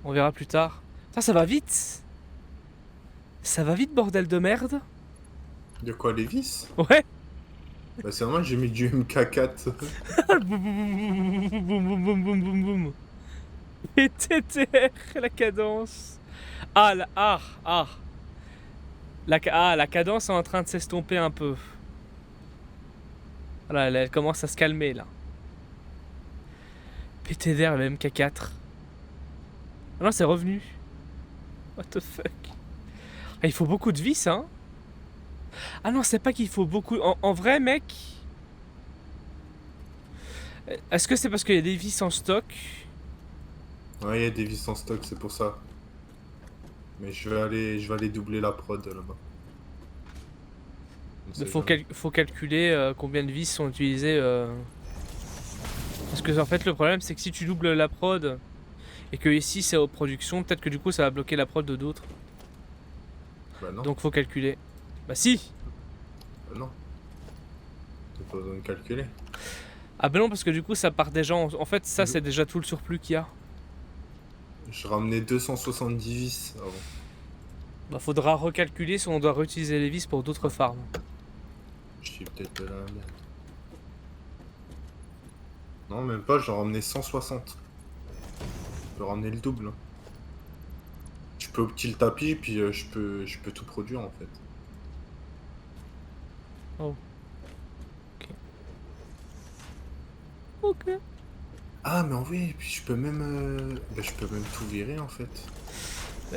On verra plus tard. Putain, ça va vite. Ça va vite, bordel de merde. De quoi, les vis? Ouais. Bah, c'est normal, j'ai mis du MK4. Boum, boum, boum, boum, boum, boum, boum, boum. Et TTR, la cadence. Ah, la cadence est en train de s'estomper un peu. Voilà, elle commence à se calmer là. PTDR, le MK4. Ah non, c'est revenu. What the fuck. Ah, il faut beaucoup de vis, hein. Ah non, c'est pas qu'il faut beaucoup. En vrai, mec. Est-ce que c'est parce qu'il y a des vis en stock? Ouais, il y a des vis en stock, c'est pour ça. Mais je vais aller doubler la prod là-bas. On Il sait jamais. faut calculer combien de vis sont utilisées. Parce que en fait, le problème, c'est que si tu doubles la prod et que ici c'est aux productions, peut-être que du coup ça va bloquer la prod de d'autres. Bah non, Donc faut calculer. Bah si. bah non. T'as pas besoin de calculer. Ah bah non, parce que du coup ça part déjà. En fait, ça Je, c'est déjà tout le surplus qu'il y a. je ramenais 270 vis avant. Bah faudra recalculer si on doit réutiliser les vis pour d'autres farms. Je suis peut-être de la merde. Non, même pas, j'en ramenais 160. Je peux ramener le double, hein. Je peux opti le tapis, puis je peux tout produire en fait. Oh. Ok. Ah, mais en vrai, puis je peux même tout virer en fait.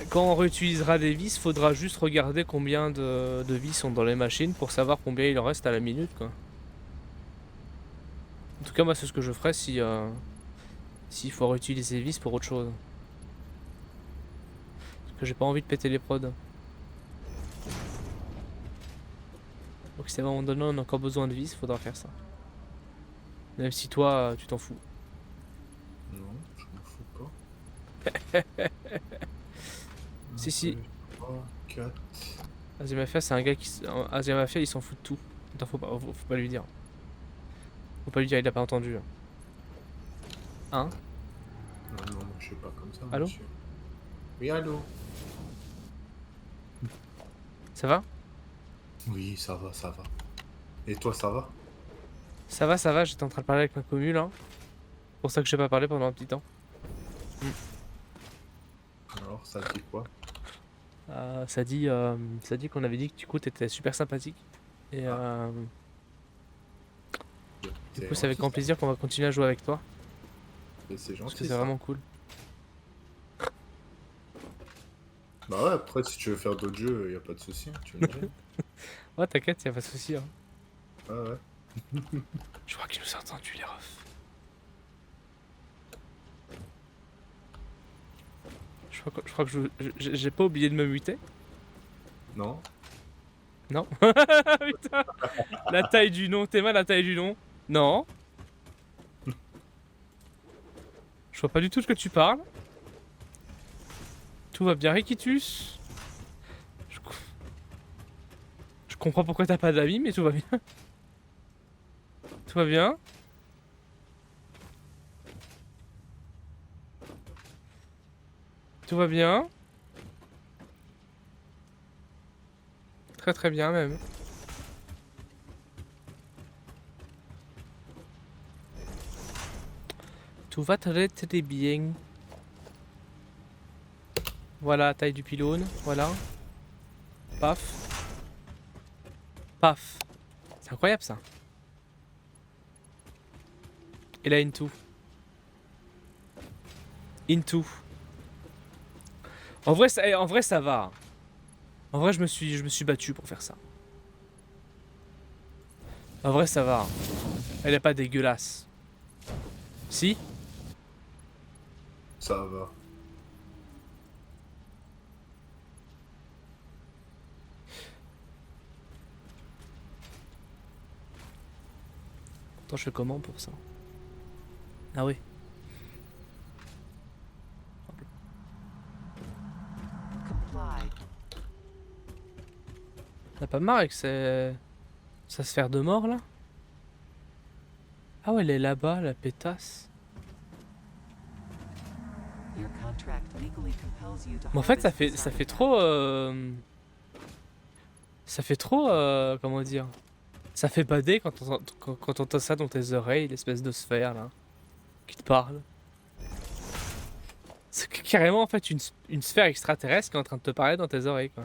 Quand on réutilisera des vis, faudra juste regarder combien de vis sont dans les machines pour savoir combien il en reste à la minute, quoi. En tout cas, moi, c'est ce que je ferais si s'il faut réutiliser les vis pour autre chose. Parce que j'ai pas envie de péter les prods. Donc si à un moment donné on a encore besoin de vis, faudra faire ça. Même si toi, tu t'en fous. Non, je m'en fous pas. Un, Si, si. deux, trois, quatre. Azimafia, c'est un gars qui. Azimafia, il s'en fout de tout. Attends, faut pas lui dire. Faut pas lui dire, il a pas entendu. Hein? Non, non, moi je suis pas comme ça, Allô? monsieur. Oui, allô? Ça va? Oui, ça va, ça va. Et toi, ça va? Ça va, j'étais en train de parler avec ma commu là. C'est pour ça que j'ai pas parlé pendant un petit temps. Alors, ça dit quoi? Ça dit qu'on avait dit que du coup t'étais super sympathique. Et Ah, du c'est coup, c'est avec gentil grand ça. plaisir qu'on va continuer à jouer avec toi. C'est Parce que gentil c'est ça. vraiment cool. Bah ouais, après, si tu veux faire d'autres jeux, y a pas de souci, hein, tu me dis. Ouais, t'inquiète, y'a pas de souci. Hein. Ah ouais. Je crois qu'il nous a entendu les refs. Je crois que j'ai pas oublié de me muter. Non? Non. Putain. La taille du nom, t'es mal la taille du nom. Non. Je vois pas du tout ce que tu parles. Tout va bien, Rikitus. Je, co- je comprends pourquoi t'as pas d'amis, mais tout va bien. Tout va bien. Tout va bien. Très très bien même. Tout va très très bien. Voilà, taille du pylône. Voilà. Paf. Paf. C'est incroyable ça. Et là, into. Into. En vrai, ça va. En vrai, je me suis battu pour faire ça. En vrai, ça va. Elle est pas dégueulasse. Si? Ça va. Attends, je fais comment pour ça? Ah oui. T'as pas marre avec sa sphère de mort là? Ah ouais, elle est là-bas, la pétasse. Mais en fait, ça fait trop... Ça fait trop... comment dire? Ça fait bader quand t'entends ça dans tes oreilles, l'espèce de sphère, là, qui te parle. C'est carrément, en fait, une sphère extraterrestre qui est en train de te parler dans tes oreilles, quoi.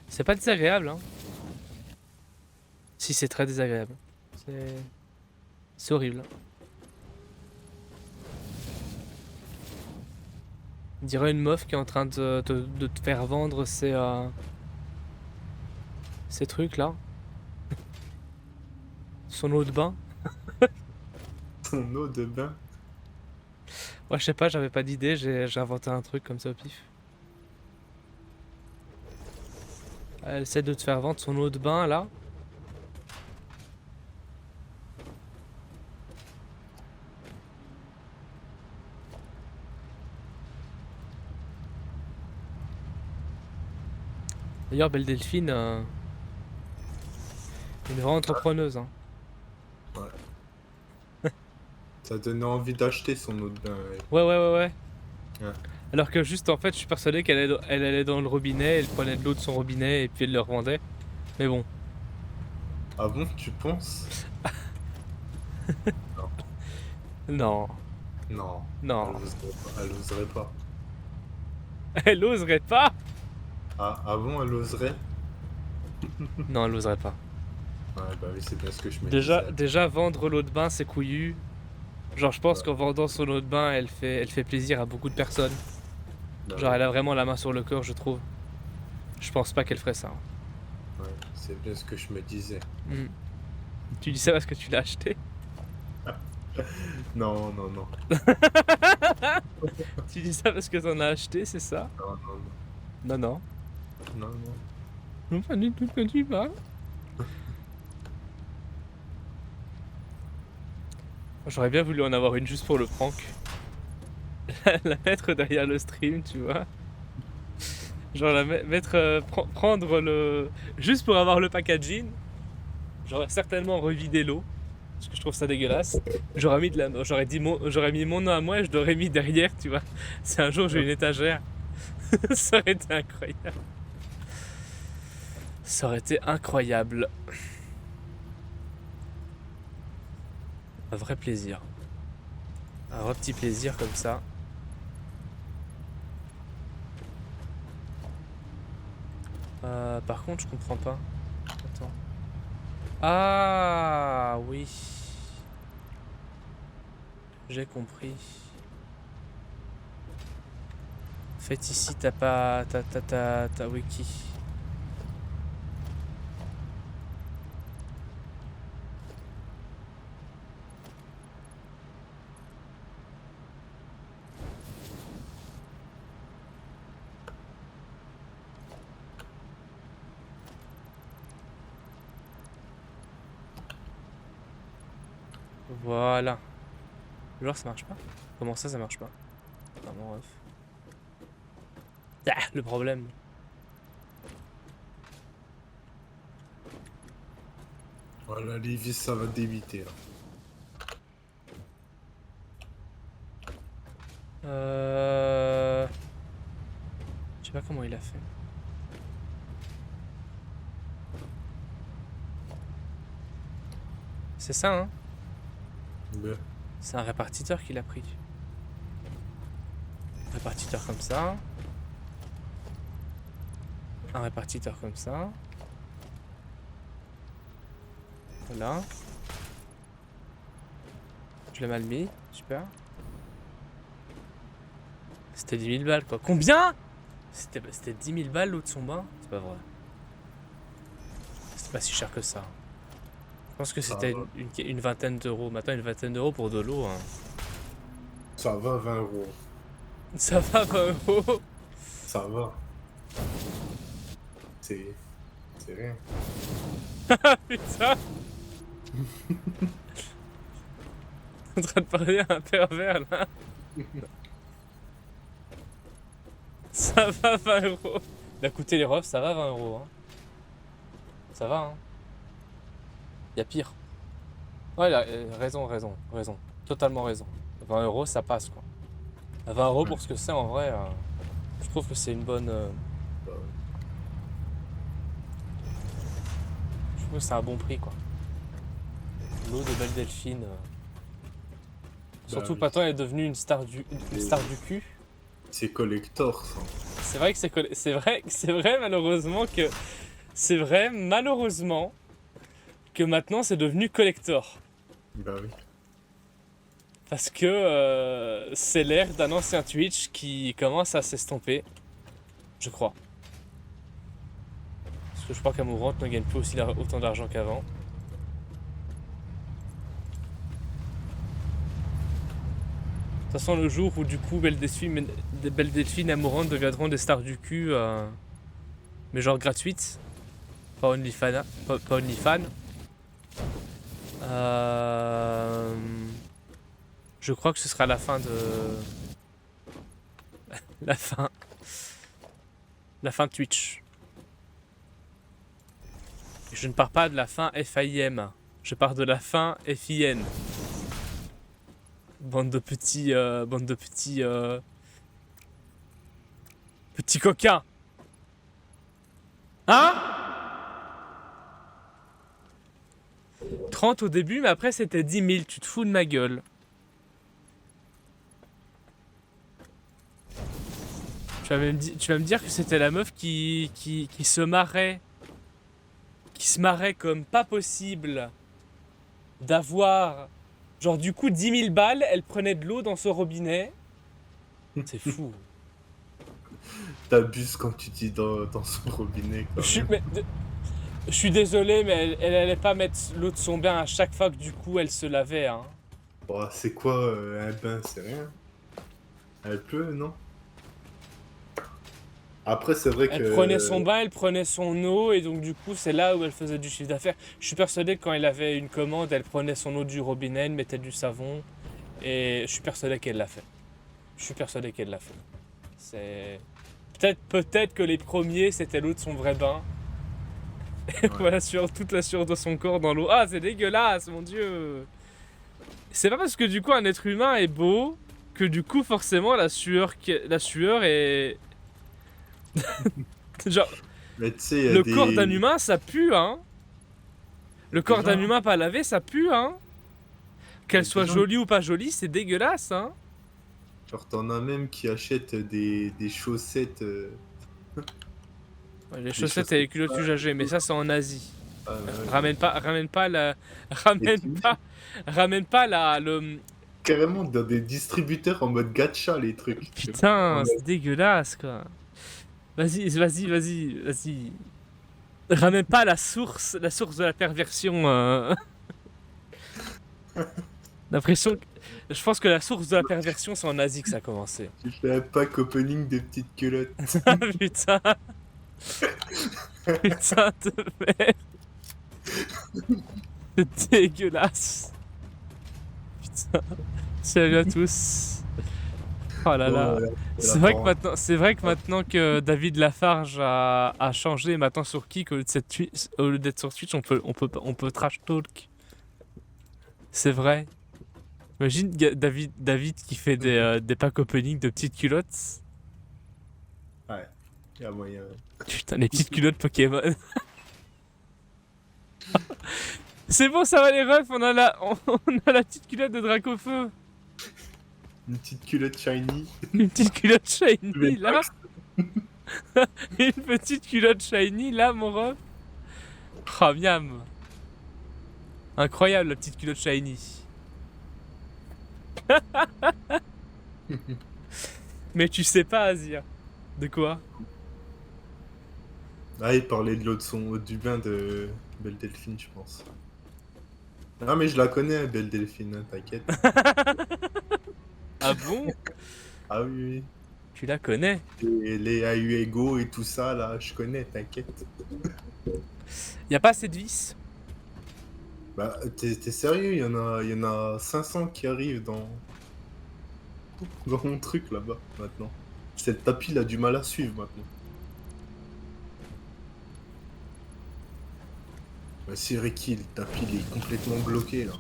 C'est pas désagréable, hein. Si, c'est très désagréable. C'est horrible. On dirait une meuf qui est en train de te faire vendre ces trucs là. Son eau de bain. Ton eau de bain. Ouais, je sais pas, j'avais pas d'idée, j'ai inventé un truc comme ça au pif. Elle essaie de te faire vendre son eau de bain là. D'ailleurs, Belle Delphine, une vraie entrepreneuse, hein. Ça donnait envie d'acheter son eau de bain. Ouais. Ouais. Alors que juste en fait, je suis persuadé elle allait dans le robinet, elle prenait de l'eau de son robinet et puis elle le revendait. Mais bon. Ah bon, tu penses? Non. Non. Non. Elle oserait pas. Elle oserait pas? Ah bon, elle oserait? Non, elle oserait pas. Ouais, bah oui, c'est bien ce que je me disais. Déjà vendre l'eau de bain, c'est couillu. Genre, je pense Ouais. qu'en vendant son eau de bain, elle fait plaisir à beaucoup de personnes. Bah Genre, ouais. elle a vraiment la main sur le cœur, je trouve. Je pense pas qu'elle ferait ça, hein. Ouais, c'est bien ce que je me disais. Hmm. Tu dis ça parce que tu l'as acheté? Non. Tu dis ça parce que t'en as acheté, c'est ça? Non. Non. Non. Non, pas du tout, pas du tout. J'aurais bien voulu en avoir une juste pour le prank. La mettre derrière le stream, tu vois. Genre mettre, prendre le... Juste pour avoir le packaging. J'aurais certainement revidé l'eau. Parce que je trouve ça dégueulasse. J'aurais mis mon nom à moi et je l'aurais mis derrière, tu vois. Si un jour j'ai une étagère. Ça aurait été incroyable. Ça aurait été incroyable. Un vrai plaisir. Un vrai petit plaisir comme ça. Par contre, je comprends pas. Attends. Ah oui. J'ai compris. En fait, ici, t'as pas... T'as wiki. Voilà. Genre ça marche pas? Comment ça marche pas? Non, bon, bref. Ah, le problème. Voilà, les vis, ça va débiter là. Je sais pas comment il a fait. C'est ça, hein? Ouais. C'est un répartiteur qui l'a pris. Un répartiteur comme ça. Un répartiteur comme ça. Voilà. Je l'ai mal mis. Super. C'était 10 000 balles, quoi. Combien? C'était 10 000 balles l'eau de son bain? C'est pas vrai. C'était pas si cher que ça. Je pense que c'était une vingtaine d'euros. Maintenant, une vingtaine d'euros pour de l'eau, hein. Ça va, 20 euros. Ça va, 20 euros. Ça va. C'est rien. Putain. T'es en train de parler à un pervers, là. Ça va, 20 euros. Bah écoutez les refs, ça va 20 euros, hein. Ça va, hein. Y'a pire. Ouais, là, raison. totalement raison. 20 € ça passe quoi. 20 € pour ce que c'est en vrai, je trouve que c'est une bonne. Bah, ouais. Je trouve que c'est un bon prix quoi. L'eau de Belle Delphine. Surtout oui. maintenant elle est devenue une star du cul. C'est collector, ça. C'est vrai que c'est vrai malheureusement que. C'est vrai malheureusement que maintenant c'est devenu collector. Bah oui. Parce que c'est l'ère d'un ancien Twitch qui commence à s'estomper. Je crois. Parce que je crois qu'Amourante ne gagne plus aussi autant d'argent qu'avant. De toute façon, le jour où du coup Belle Delphine et Amourante deviendront des stars du cul, mais genre gratuites, pas OnlyFans, pas OnlyFans, je crois que ce sera la fin de... la fin de Twitch. Je ne pars pas de la fin FIM, je pars de la fin FIN. Bande de petits coquins. Hein? 30 au début, mais après c'était 10 000, tu te fous de ma gueule. Tu vas me dire que c'était la meuf qui se marrait. Qui se marrait comme pas possible d'avoir... Genre du coup 10 000 balles, elle prenait de l'eau dans ce robinet. C'est fou. T'abuses quand tu dis dans son robinet, quand même. Je suis désolé, mais elle allait pas mettre l'eau de son bain à chaque fois que du coup elle se lavait. Hein. Oh, c'est quoi un bain? C'est rien. Elle peut, non? Après, c'est vrai Elle que... prenait son bain, elle prenait son eau, et donc du coup c'est là où elle faisait du chiffre d'affaires. Je suis persuadé que quand elle avait une commande, elle prenait son eau du robinet, elle mettait du savon, et je suis persuadé qu'elle l'a fait. Je suis persuadé qu'elle l'a fait. C'est... Peut-être que les premiers c'était l'eau de son vrai bain. Et voilà, toute la sueur de son corps dans l'eau. Ah, c'est dégueulasse, mon dieu! C'est pas parce que du coup un être humain est beau que du coup forcément la sueur est... Genre, Mais tu sais, il y a le des... corps d'un humain ça pue, hein! Le corps Déjà, d'un humain pas lavé ça pue, hein! Qu'elle soit déjà, jolie ou pas jolie, c'est dégueulasse, hein! genre, t'en as même qui achètent des chaussettes... Ouais, les des chaussettes et les culottes pas- usagées, mais ça c'est en Asie. Ah, ouais. Ramène pas la... Et tu mets Ramène pas la... le... carrément dans des distributeurs en mode gacha, les trucs. Putain, En c'est dégueulasse, quoi. Vas-y. Ramène pas la source de la perversion. L'impression que... Je pense que la source de la perversion, c'est en Asie que ça a commencé. Tu fais un pack opening des petites culottes. Putain. Putain de merde. C'est dégueulasse. Putain. Salut à tous. Oh là là. Voilà, C'est vrai que maintenant que David Lafarge a changé maintenant sur Kick, au lieu d'être sur Twitch, on peut trash talk. C'est vrai. Imagine David qui fait des packs opening de petites culottes. Ouais, y a moyen. Putain, les petites culottes Pokémon. C'est bon, ça va les refs, on a la petite culotte de Dracofeu. Une petite culotte shiny. Une petite culotte shiny là. Une petite culotte shiny là, mon ref. Oh, miam. Incroyable la petite culotte shiny. Mais tu sais pas, Azir. De quoi? Ah, il parlait de l'eau de du bain de Belle Delphine, je pense. Ah, mais je la connais, Belle Delphine, hein, t'inquiète. Ah bon? Ah oui, oui. Tu la connais? Et les Ahuego et tout ça, là, je connais, t'inquiète. Y a pas assez de vis? Bah, t'es sérieux, il y en a 500 qui arrivent dans mon truc là-bas, maintenant. Cette tapis, il a du mal à suivre maintenant. Bah, si Ricky, le tapis, il est complètement bloqué là.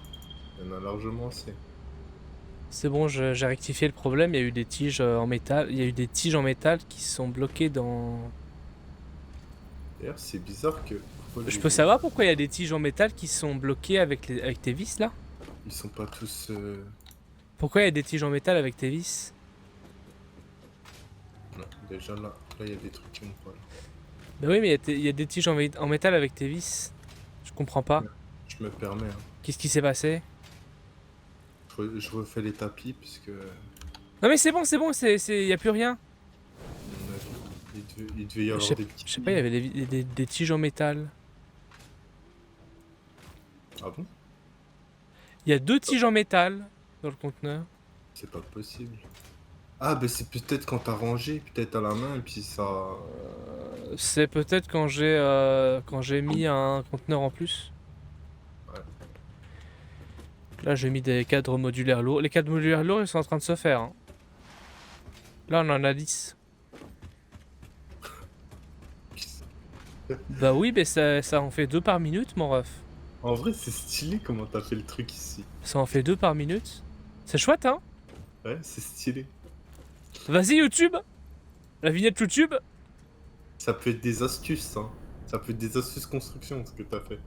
Il y en a largement assez. C'est bon, j'ai rectifié le problème. Il y a eu des tiges en métal. Il y a eu des tiges en métal qui sont bloquées dans. D'ailleurs, c'est bizarre que... Pourquoi Je les peux vis, savoir pourquoi il y a des tiges en métal qui sont bloquées avec tes vis là? ils sont pas tous... Pourquoi il y a des tiges en métal avec tes vis? Non, déjà là, il y a des trucs qui vont pas. Là. Bah oui, mais il y a des tiges en métal avec tes vis. Je comprends pas. Ouais, je me permets. Hein. Qu'est-ce qui s'est passé? Je refais les tapis puisque... Non mais c'est bon, y a plus rien. Il devait y Je avoir sais des petits... je sais pas, il y avait des tiges en métal. Ah bon? Il y a 2 tiges en métal dans le conteneur. C'est pas possible. Ah, bah c'est peut-être quand t'as rangé, peut-être à la main, et puis ça... C'est peut-être quand j'ai mis un conteneur en plus. Ouais. Là j'ai mis des cadres modulaires lourds. Les cadres modulaires lourds ils sont en train de se faire. Hein. Là on en a 10. Bah oui, mais ça en fait 2 par minute mon ref. En vrai, c'est stylé comment t'as fait le truc ici. Ça en fait 2 par minute. C'est chouette hein. Ouais, c'est stylé. Vas-y YouTube. La vignette YouTube. Ça peut être des astuces, hein. Ça peut être des astuces construction, ce que t'as fait.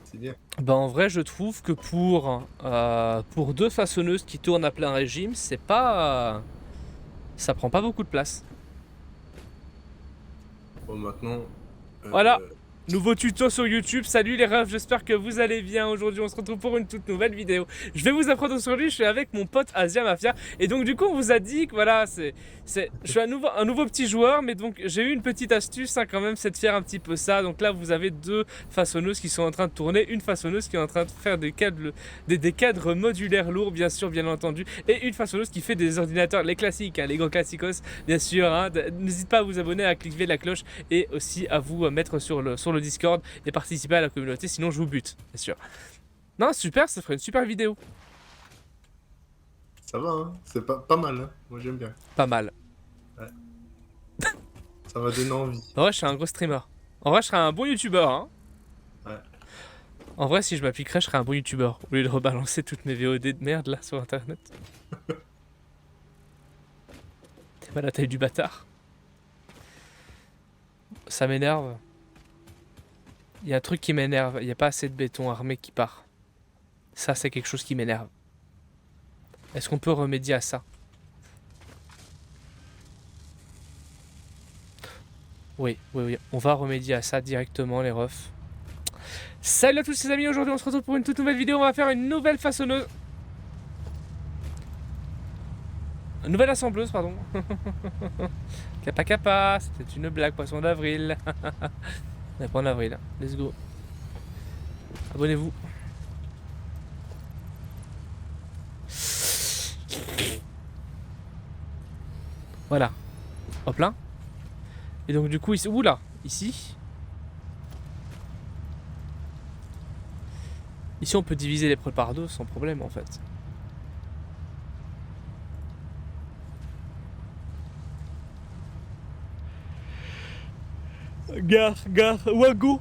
C'est bien. Bah en vrai je trouve que pour 2 façonneuses qui tournent à plein régime, c'est pas... ça prend pas beaucoup de place. Bon, maintenant... Voilà. Nouveau tuto sur YouTube, salut les refs, j'espère que vous allez bien. Aujourd'hui on se retrouve pour une toute nouvelle vidéo. Je vais vous apprendre aujourd'hui, je suis avec mon pote Asia Mafia. Et donc du coup on vous a dit que voilà, je suis un nouveau petit joueur. Mais donc j'ai eu une petite astuce hein, quand même, c'est de faire un petit peu ça. Donc là vous avez 2 façonneuses qui sont en train de tourner. Une façonneuse qui est en train de faire des cadres modulaires lourds bien sûr, bien entendu. Et une façonneuse qui fait des ordinateurs, les classiques, hein, les grands classicos bien sûr. Hein. N'hésite pas à vous abonner, à cliquer la cloche et aussi à vous mettre sur le Discord et participer à la communauté, sinon je vous bute, bien sûr. Non, super, ça ferait une super vidéo. Ça va, hein. C'est pas mal, hein. Moi, j'aime bien. Pas mal. Ouais. Ça m'a donné envie. En vrai, je serais un gros streamer. En vrai, je serais un bon youtubeur, hein. Ouais. En vrai, si je m'appliquerais, je serais un bon youtubeur. Au lieu de rebalancer toutes mes VOD de merde, là, sur internet. T'es pas la taille du bâtard. Ça m'énerve. Il y a un truc qui m'énerve, il n'y a pas assez de béton armé qui part. Ça, c'est quelque chose qui m'énerve. Est-ce qu'on peut remédier à ça? Oui, on va remédier à ça directement les refs. Salut à tous les amis, aujourd'hui on se retrouve pour une toute nouvelle vidéo, on va faire une nouvelle façonneuse. Une nouvelle assembleuse, pardon. Kappa kappa, c'était une blague, poisson d'avril. On est pas en avril, let's go. Abonnez-vous. Voilà. Hop là. Et donc du coup ici. Oula, ici. Ici on peut diviser les preuves par 2 sans problème en fait. Gare, Wago.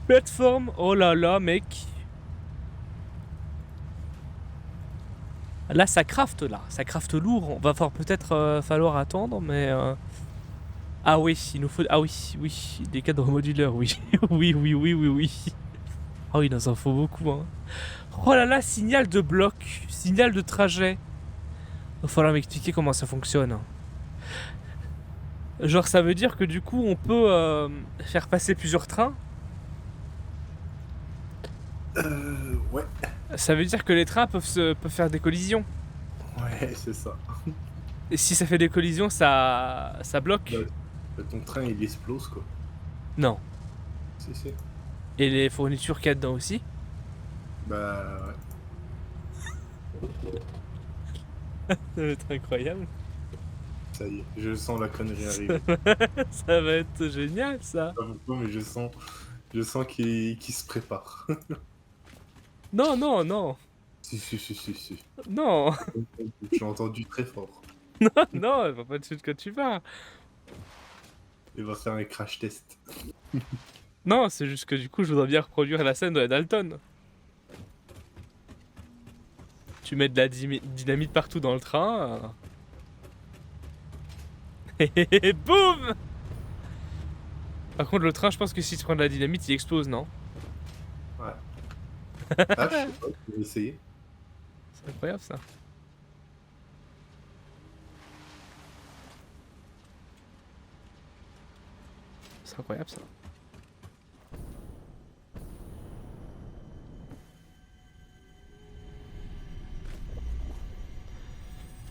Plateforme, oh là là mec. Là ça craft lourd, on va peut-être falloir attendre mais... Ah oui, il nous faut... Ah oui, des cadres modulaires, oui. oui. Ah oui, il nous en faut beaucoup hein. Oh là là, signal de bloc, signal de trajet. Il va falloir m'expliquer comment ça fonctionne. Genre ça veut dire que du coup on peut faire passer plusieurs trains. Ouais. Ça veut dire que les trains peuvent faire des collisions. Ouais, c'est ça. Et si ça fait des collisions, ça bloque. Bah, ton train, il explose, quoi. Non. Si. Et les fournitures qu'il y a dedans aussi. Bah, Ça va être incroyable. ça y est, je sens la connerie arriver. Ça va être génial ça. Pas beaucoup, mais je sens qu'il se prépare. Non. Si. Non, J'ai entendu très fort. non, il va pas dessus de quoi tu vas. Il va faire un crash test. Non, c'est juste que du coup je voudrais bien reproduire la scène de la Dalton. Tu mets de la dynamite partout dans le train. Et boum. Par contre, le train, je pense que si tu prends de la dynamite, il explose, non? Ouais. Ah, je sais pas, je vais essayer. C'est incroyable ça. C'est incroyable ça.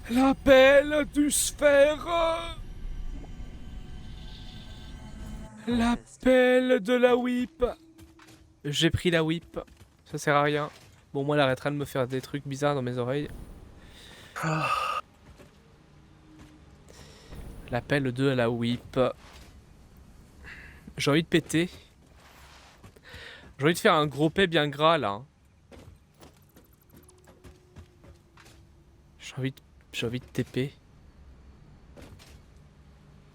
L'appel du sphère. L'appel de la whip. J'ai pris la whip. Ça sert à rien. Bon, moi, elle arrêtera de me faire des trucs bizarres dans mes oreilles. L'appel de la whip. J'ai envie de péter. J'ai envie de faire un gros paix bien gras là. J'ai envie de TP.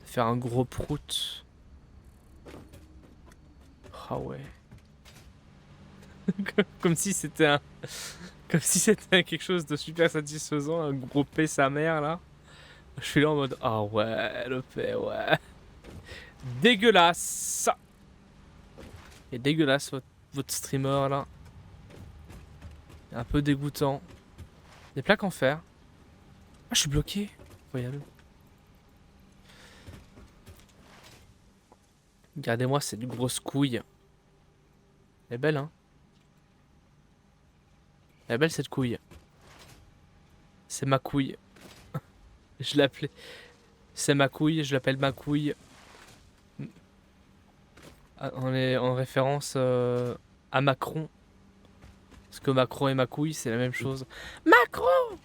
Faire un gros prout. Ah ouais. Comme si c'était un... Comme si c'était quelque chose de super satisfaisant, un gros paix sa mère là. Je suis là en mode ah ouais, le paix, ouais. Dégueulasse. Et dégueulasse votre streamer là. Un peu dégoûtant. Des plaques en fer. Ah, je suis bloqué. Incroyable. Regardez-moi cette grosse couille. Elle est belle, hein. Elle est belle cette couille. C'est ma couille. Je l'appelais. C'est ma couille, je l'appelle ma couille. On est en référence à Macron. Parce que Macron et ma couille, c'est la même chose. Macron!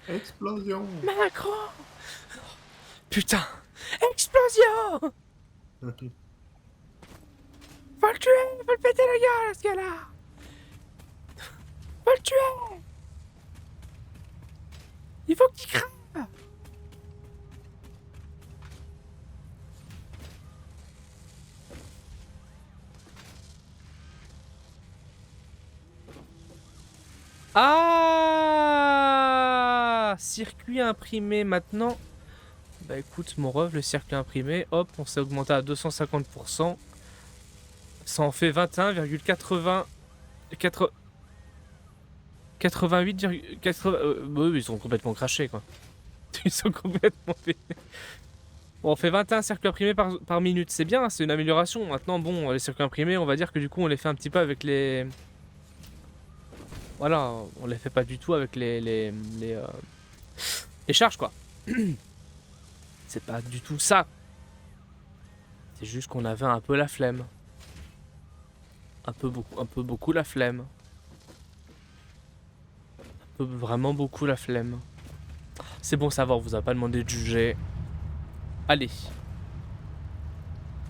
Explosion. Macron! Putain! Explosion! Faut le tuer! Faut le péter la gueule, ce gars-là! Faut le tuer! Il faut qu'il crève! Ah! Circuit imprimé maintenant. Bah écoute mon ref, le circuit imprimé, hop, on s'est augmenté à 250%. Ça en fait 21,80... 88,80... oui, ils sont complètement crachés quoi. Ils sont complètement fait. Bon, on fait 21 circuits imprimés par minute, c'est bien, c'est une amélioration. Maintenant, bon, les circuits imprimés, on va dire que du coup, on les fait un petit peu avec les... Voilà, on les fait pas du tout avec les charges quoi. C'est pas du tout ça. C'est juste qu'on avait un peu la flemme. Un peu beaucoup la flemme. Un peu vraiment beaucoup la flemme. C'est bon, ça va, on vous a pas demandé de juger. Allez.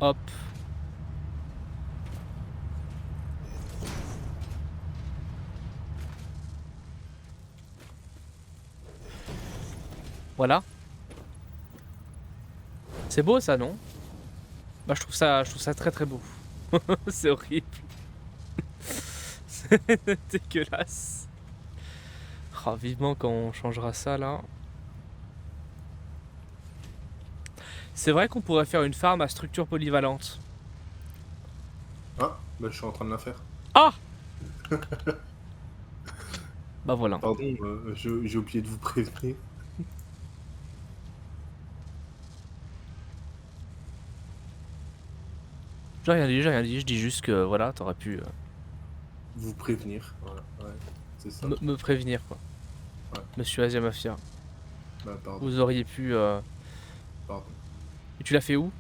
Hop. Voilà. C'est beau ça, non? Bah je trouve ça très très beau. C'est horrible. C'est dégueulasse. Oh, vivement quand on changera ça là. C'est vrai qu'on pourrait faire une farm à structure polyvalente. Ah, bah je suis en train de la faire. Ah! Bah voilà. Pardon, j'ai oublié de vous prévenir. J'ai rien dit, je dis juste que voilà, t'aurais pu Vous prévenir, voilà, ouais, c'est ça. me prévenir quoi. Ouais. Monsieur Asia Mafia. Bah pardon, Vous auriez pu... pardon. Et tu l'as fait où?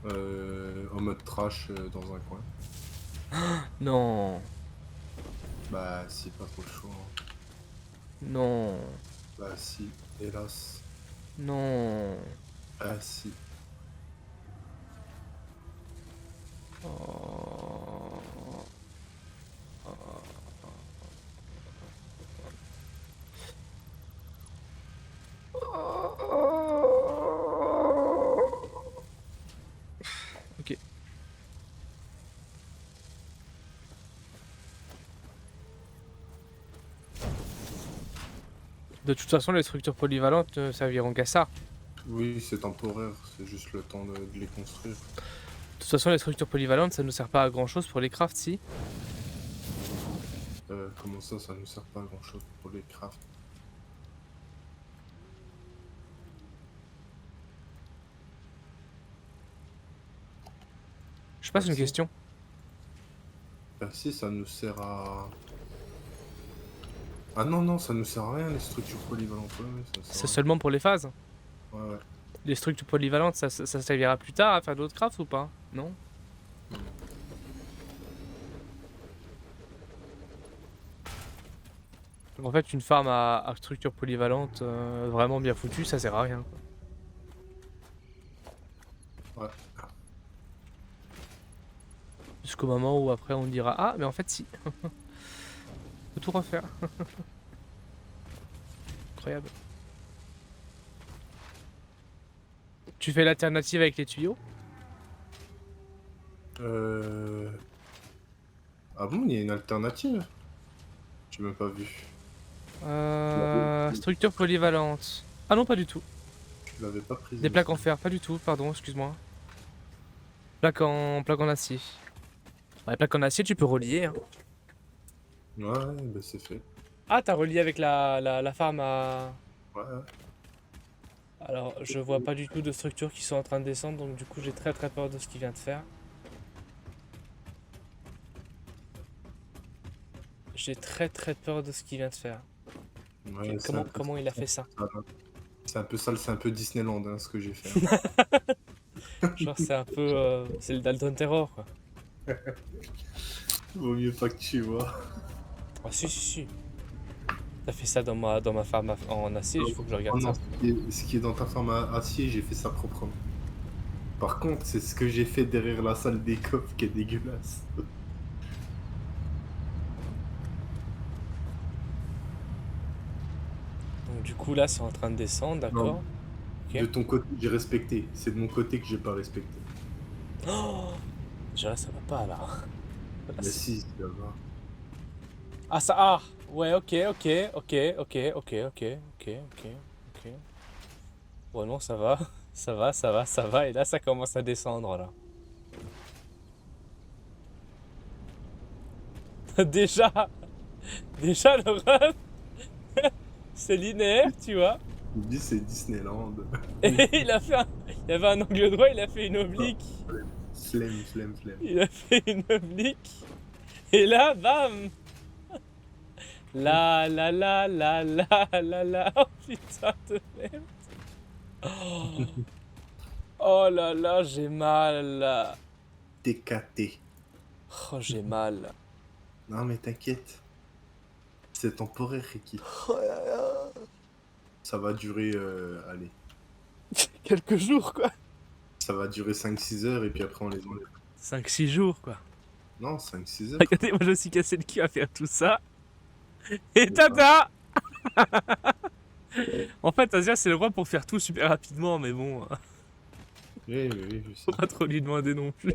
En mode trash dans un coin. Non. Bah si, pas trop le choix. Hein. Non. Bah si, hélas. Non. Ah si. Oh. Ok. De toute façon, les structures polyvalentes ne serviront qu'à ça. Oui, c'est temporaire, c'est juste le temps de les construire. De toute façon, les structures polyvalentes, ça ne sert pas à grand chose pour les crafts, si. Comment ça nous sert pas à grand chose pour les crafts? Je passe une Merci. question. Bah si, ça nous sert à... Ah non, non, ça nous sert à rien les structures polyvalentes. Ouais, ouais, ça sert C'est à rien. seulement pour les phases. Ouais, ouais. Les structures polyvalentes, ça servira plus tard à faire d'autres crafts ou pas? Non? En fait, une farm à structure polyvalente vraiment bien foutue, ça sert à rien. Ouais. Jusqu'au moment où après on dira ah mais en fait si. Faut tout refaire. Incroyable. Tu fais l'alternative avec les tuyaux? Ah bon, il y a une alternative? J'ai même pas vu. Structure polyvalente. Ah non pas du tout. Je l'avais pas prise. Des plaques en fer, pas du tout, pardon, excuse-moi. Plaques en acier. Ouais, plaques en acier tu peux relier. Hein. Ouais, bah c'est fait. Ah t'as relié avec la farm à... Ouais, ouais. Alors je vois pas du tout de structures qui sont en train de descendre donc du coup j'ai très peur de ce qu'il vient de faire. J'ai très peur de ce qu'il vient de faire. Ouais, c'est un peu Comment il a fait ça? ça, là. C'est un peu ça, c'est un peu Disneyland hein, ce que j'ai fait. Genre c'est un peu... c'est le Dalton Terror quoi. Vaut mieux pas que tu vois. Ah si. T'as fait ça dans ma farm en acier, il faut que je Oh regarde non, ça. ce qui est dans ta forme à acier, j'ai fait ça proprement. Par contre, c'est ce que j'ai fait derrière la salle des coffres qui est dégueulasse. Donc du coup là c'est en train de descendre, d'accord. Ok. De ton côté, j'ai respecté. C'est de mon côté que j'ai pas respecté. Oh déjà là ça va pas là. Là, Mais si, ça va. Ah ça... Ah ouais ok. Bon non ça va. Ça va. Et là ça commence à descendre là. Déjà le run c'est linéaire tu vois. Je me dis, c'est Disneyland. Et il y avait un angle droit, il a fait une oblique. Flemme. Il a fait une oblique. Et là, bam. La. Oh putain de merde. Oh, oh là là, j'ai mal. TKT. Oh, j'ai mal. Non, mais t'inquiète. C'est temporaire, Ricky. Oh là là. Ça va durer, allez. Quelques jours quoi. Ça va durer 5-6 heures et puis après on les enlève. 5-6 jours quoi. Non, 5-6 heures. Regardez, moi je me suis cassé le cul à faire tout ça. Et tada. En fait, Asia c'est le roi pour faire tout super rapidement, mais bon. Oui, je sais. Faut pas trop lui demander non plus.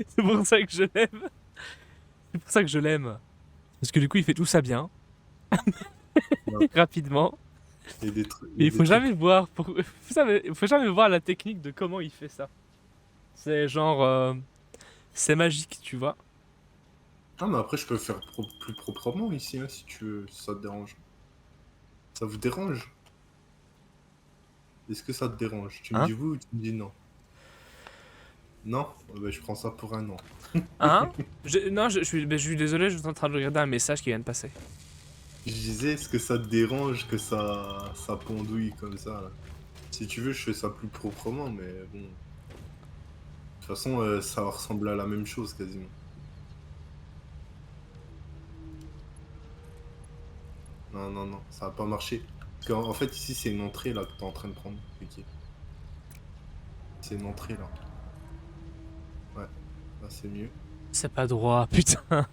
C'est pour ça que je l'aime. C'est pour ça que je l'aime. Parce que du coup, il fait tout ça bien. Rapidement. Et des Mais il faut jamais voir. Faut jamais voir la technique de comment il fait ça. C'est genre. C'est magique, tu vois. Ah, mais après, je peux faire plus proprement ici, hein, si tu veux, si ça te dérange. Ça vous dérange? Est-ce que ça te dérange? Tu me Hein? dis oui ou tu me dis non? Non? Bah, je prends ça pour un non. Hein? Non, je suis désolé, je suis en train de regarder un message qui vient de passer. Je disais, est-ce que ça te dérange que ça pondouille comme ça là? Si tu veux, je fais ça plus proprement, mais bon. De toute façon, ça ressemble à la même chose quasiment. Non, ça va pas marcher. Parce qu'en fait, ici, c'est une entrée là que t'es en train de prendre. Ok. C'est une entrée là. Ouais, là c'est mieux. C'est pas droit, putain.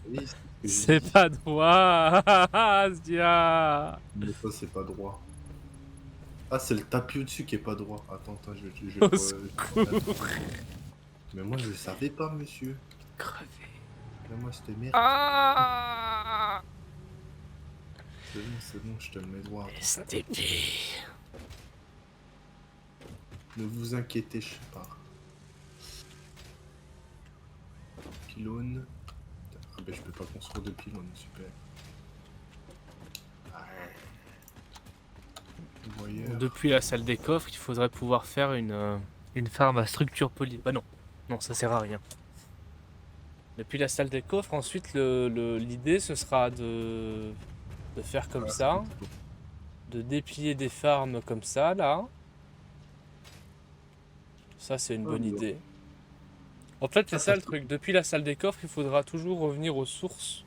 Oui, c'est ce que j'ai C'est dit. pas droit. Asia. Mais ça, c'est pas droit. Ah, c'est le tapis au-dessus qui est pas droit. Attends, Au secours. Mais moi, je savais pas, monsieur. Crevé. Là, moi, c'était merde. Ah. C'est bon, je te le mets droit. Attends. STP. Ne vous inquiétez pas. Pylône. Ah ben je peux pas construire de pylône, super. Voyeur. Depuis la salle des coffres, il faudrait pouvoir faire une farm à structure poly. Bah non, non, ça sert à rien. Depuis la salle des coffres, ensuite, l'idée ce sera de faire comme ça, de déplier des farms comme ça, là. Ça, c'est une bonne idée. En fait, c'est ça le truc. Depuis la salle des coffres, il faudra toujours revenir aux sources.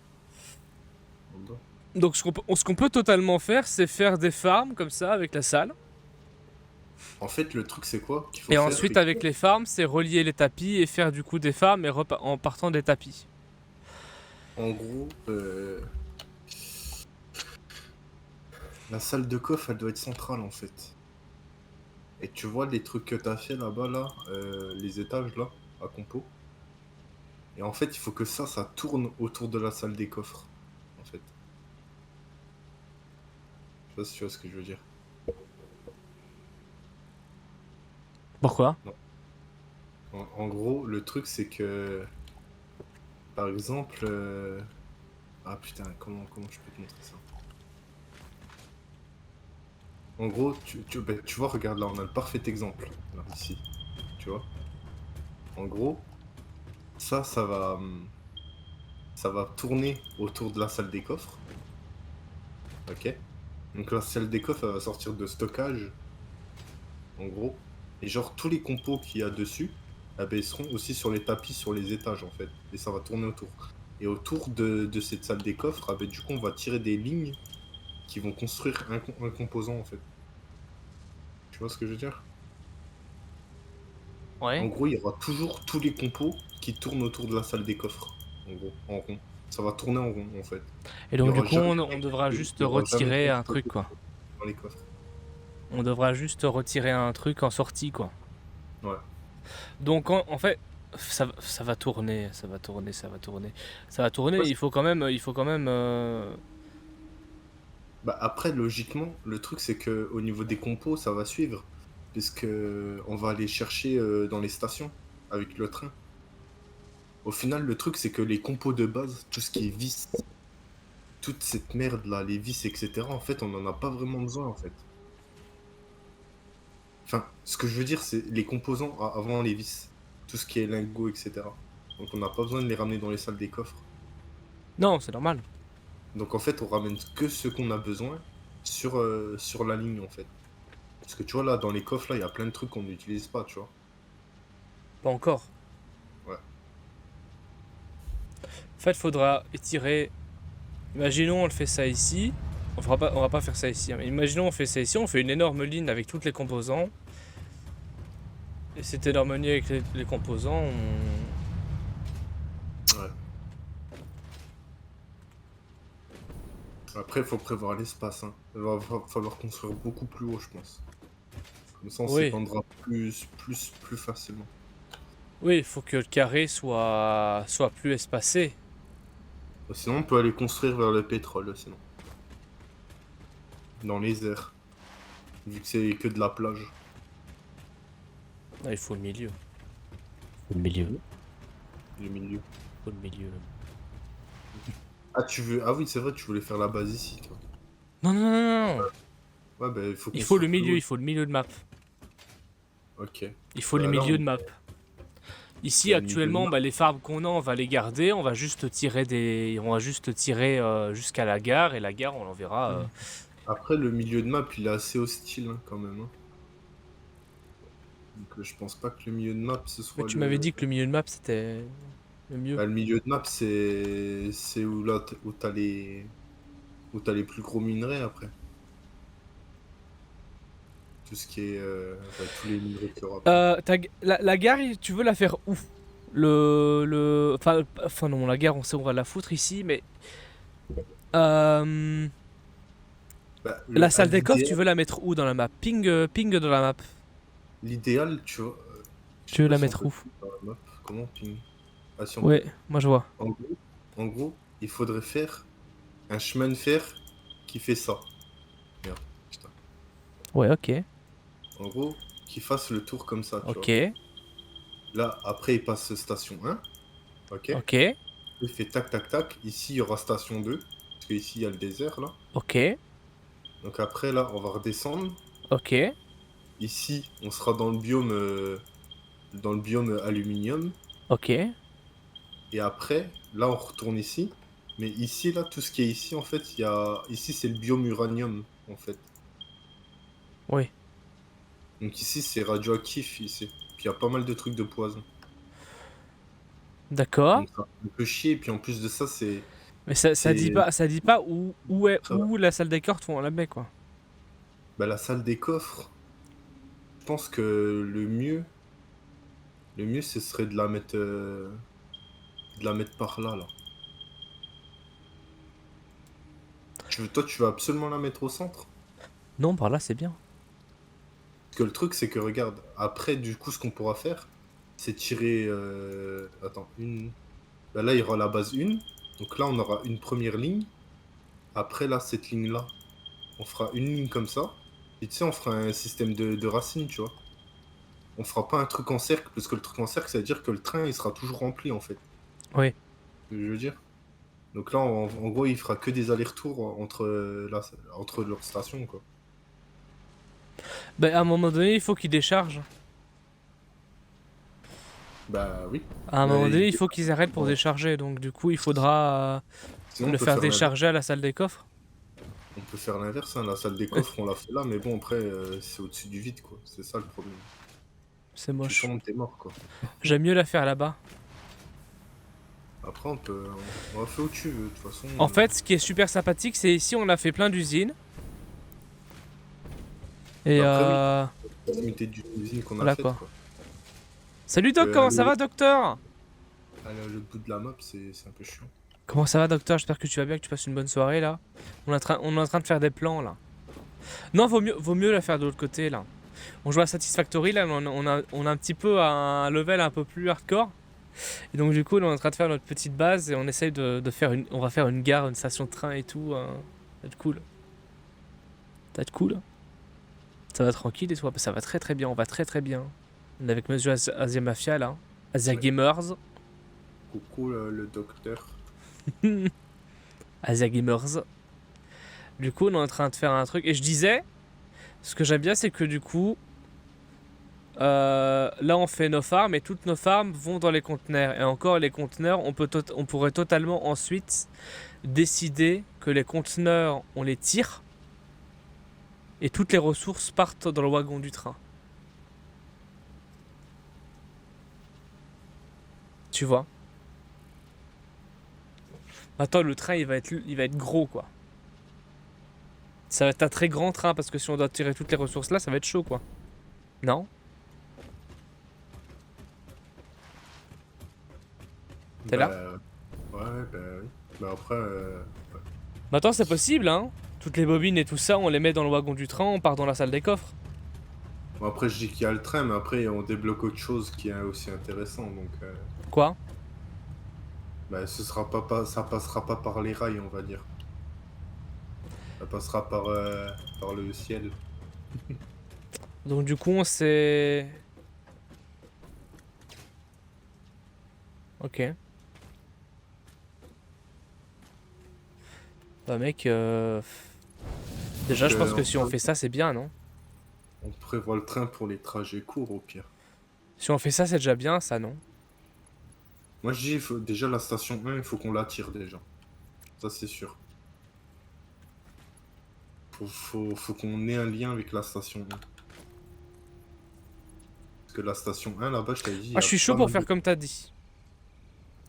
Donc, ce qu'on peut totalement faire, c'est faire des farms comme ça avec la salle. En fait, le truc, c'est quoi qu'il faut Et faire, ensuite, avec les farms, c'est relier les tapis et faire du coup des farms et en partant des tapis. En gros, la salle de coffre, elle doit être centrale en fait. Et tu vois les trucs que t'as fait là-bas, là, les étages là, à compo. Et en fait, il faut que ça tourne autour de la salle des coffres, en fait. Je sais pas si tu vois ce que je veux dire. Pourquoi? En gros, le truc, c'est que, par exemple, ah putain, comment je peux te montrer ça? En gros, tu vois, regarde là, on a le parfait exemple, là, ici. Tu vois? En gros, ça va tourner autour de la salle des coffres. Ok? Donc la salle des coffres, elle va sortir de stockage, en gros. Et genre, tous les compos qu'il y a dessus, eh ben, ils seront aussi sur les tapis, sur les étages, en fait. Et ça va tourner autour. Et autour de cette salle des coffres, ah ben, du coup, on va tirer des lignes qui vont construire un composant, en fait. Tu vois ce que je veux dire? En Ouais. gros, il y aura toujours tous les compos qui tournent autour de la salle des coffres. En gros, en rond. Ça va tourner en rond, en fait. Et Il y donc du aura coup, jamais on devra juste il y aura jamais retirer un contre truc, quoi. dans les coffres. On devra juste retirer un truc en sortie, quoi. Ouais. Donc en fait, ça va tourner, ça va tourner, ça va tourner. Ça va tourner, Ouais, il faut quand même... bah après, logiquement, le truc c'est que au niveau des compos, ça va suivre. Puisque on va aller chercher dans les stations avec le train. Au final, le truc c'est que les compos de base, tout ce qui est vis, toute cette merde là, les vis, etc., en fait, on n'en a pas vraiment besoin en fait. Enfin, ce que je veux dire, c'est les composants avant les vis. Tout ce qui est lingots, etc. Donc on n'a pas besoin de les ramener dans les salles des coffres. Non, c'est normal. Donc en fait, on ramène que ce qu'on a besoin sur la ligne en fait. Parce que tu vois là, dans les coffres là, il y a plein de trucs qu'on n'utilise pas, tu vois. Pas encore. Ouais. En fait, faudra étirer... Imaginons on le fait ça ici. On va pas faire ça ici. Hein, mais imaginons on fait ça ici, on fait une énorme ligne avec toutes les composants. Et cette énorme ligne avec les composants, Ouais. Après, il faut prévoir l'espace. Hein. Il va falloir construire beaucoup plus haut, je pense. Comme ça, on Oui. s'étendra plus facilement. Oui, il faut que le carré soit plus espacé. Sinon, on peut aller construire vers le pétrole, sinon. Dans les airs. Vu que c'est que de la plage. Ah, il faut le milieu. Le milieu. Le milieu. Faut le milieu. Ah, tu veux... Ah oui, c'est vrai, tu voulais faire la base ici, toi. Non, non, non, non. Ouais, bah, Il faut le construire plus milieu, haut. il faut le milieu de map. Ok. Il faut Bah, le là, milieu on- de map. Ici Bah, le milieu de actuellement, map. bah, les farms qu'on a, on va les garder. On va juste tirer jusqu'à la gare et la gare, on l'enverra. Après, le milieu de map, il est assez hostile, hein, quand même. Hein. Donc, je pense pas que le milieu de map, ce Mais soit tu m'avais le... dit que le milieu de map c'était le mieux. Bah, le milieu de map, c'est où là, où t'as les plus gros minerais, après. Tout ce qui est... bah, tous les minerais qu'il y aura. La gare, tu veux la faire où? Enfin non, la gare, on sait on va la foutre ici, mais euh, Bah, la salle des coffres, tu veux la mettre où dans la map? Ping dans la map. l'idéal, tu vois... je Tu sais veux pas la si on mettre peut où? dans la map. Comment ping? Ah, si on peut. Ouais, moi je vois. En gros, il faudrait faire un chemin de fer qui fait ça. Merde, putain. Ouais, ok. En gros, qui fasse le tour comme ça, tu vois. Ok. Là, après, il passe station 1. Ok. Ok. Il fait tac, tac, tac. Ici, il y aura station 2. Parce qu'ici, il y a le désert, là. Ok. Donc après, là, on va redescendre. Ok. Ici, on sera dans le biome aluminium. Ok. Et après, là, on retourne ici. Mais ici, là, tout ce qui est ici, en fait, il y a... Ici, c'est le biome uranium, en fait. Oui. Donc ici, c'est radioactif, ici. Puis il y a pas mal de trucs de poison. D'accord. Donc ça fait un peu chier. Puis en plus de ça, Mais ça dit c'est... pas, ça dit pas où la salle des cartes où on la met, quoi. Bah, la salle des coffres, je pense que le mieux, ce serait de la mettre par là, là. Toi, tu veux absolument la mettre au centre? Non, par là, c'est bien. Parce que le truc, c'est que regarde, après, du coup, ce qu'on pourra faire, c'est tirer. Attends, une. Bah, là, il y aura la base 1. Donc là, on aura une première ligne. Après, là, cette ligne-là, on fera une ligne comme ça. Et tu sais, on fera un système de racines, tu vois. On fera pas un truc en cercle, parce que le truc en cercle, ça veut dire que le train, il sera toujours rempli, en fait. Oui. Ce que je veux dire. Donc là, en gros, il fera que des allers-retours entre leurs stations, quoi. Bah, à un moment donné, il faut qu'il décharge. Bah oui. À un moment Mais donné, il faut qu'ils arrêtent pour bon, décharger. Donc, du coup, il faudra sinon, on le peut faire faire l'inverse. décharger à la salle des coffres. On peut faire l'inverse, hein. La salle des Ouais. coffres, on l'a fait là, mais bon, après, c'est au-dessus du vide, quoi. C'est ça le problème. C'est Tu moche. tombes, t'es mort, quoi. J'aime mieux la faire là-bas. Après, on va faire où tu veux, de toute façon. En fait, ce qui est super sympathique, c'est ici, on a fait plein d'usines. Et Bah après, oui, la proximité d'une usine qu'on a voilà faite, quoi. quoi. Salut Doc, comment ça va, docteur? Aller à l'autre bout de la map, c'est un peu chiant. Comment ça va, docteur? J'espère que tu vas bien, que tu passes une bonne soirée là. On est en train de faire des plans là. Non, vaut mieux la faire de l'autre côté là. On joue à Satisfactory là, on a un petit peu un level un peu plus hardcore. Et donc du coup, on est en train de faire notre petite base et on essaye de faire une... On va faire une gare, une station de train et tout. Ça va être cool. Ça va être cool. Ça va tranquille et toi, ça va très très bien, on va très très bien. On est avec Monsieur Asia Mafia là. Asia Ouais. Gamers. Coucou, le docteur. Asia Gamers. Du coup, on est en train de faire un truc. Et je disais, ce que j'aime bien, c'est que du coup, là, on fait nos farms et toutes nos farms vont dans les conteneurs. Et encore, les conteneurs, on pourrait totalement ensuite décider que les conteneurs, on les tire et toutes les ressources partent dans le wagon du train. Tu vois? Attends, le train, il va être gros, quoi. Ça va être un très grand train parce que si on doit tirer toutes les ressources là, ça va être chaud, quoi. Non? T'es là? Ouais, bah oui. Bah après, ouais. Maintenant, c'est possible, hein. Toutes les bobines et tout ça, on les met dans le wagon du train, on part dans la salle des coffres. Bon, après, je dis qu'il y a le train, mais après, on débloque autre chose qui est aussi intéressant. Donc, Quoi? bah, ça passera pas par les rails, on va dire. Ça passera par le ciel. Donc du coup, on s'est... Ok. Bah mec, déjà Donc, je pense que si on fait ça, c'est bien, non? on prévoit le train pour les trajets courts, au pire. Si on fait ça, c'est déjà bien, ça, non? Moi, je dis, déjà, la station 1, il faut qu'on l'attire, déjà. Ça, c'est sûr. Faut qu'on ait un lien avec la station 1. Parce que la station 1, là-bas, je t'avais dit, il y Ah, je a suis chaud pas pour mal faire de... comme t'as dit.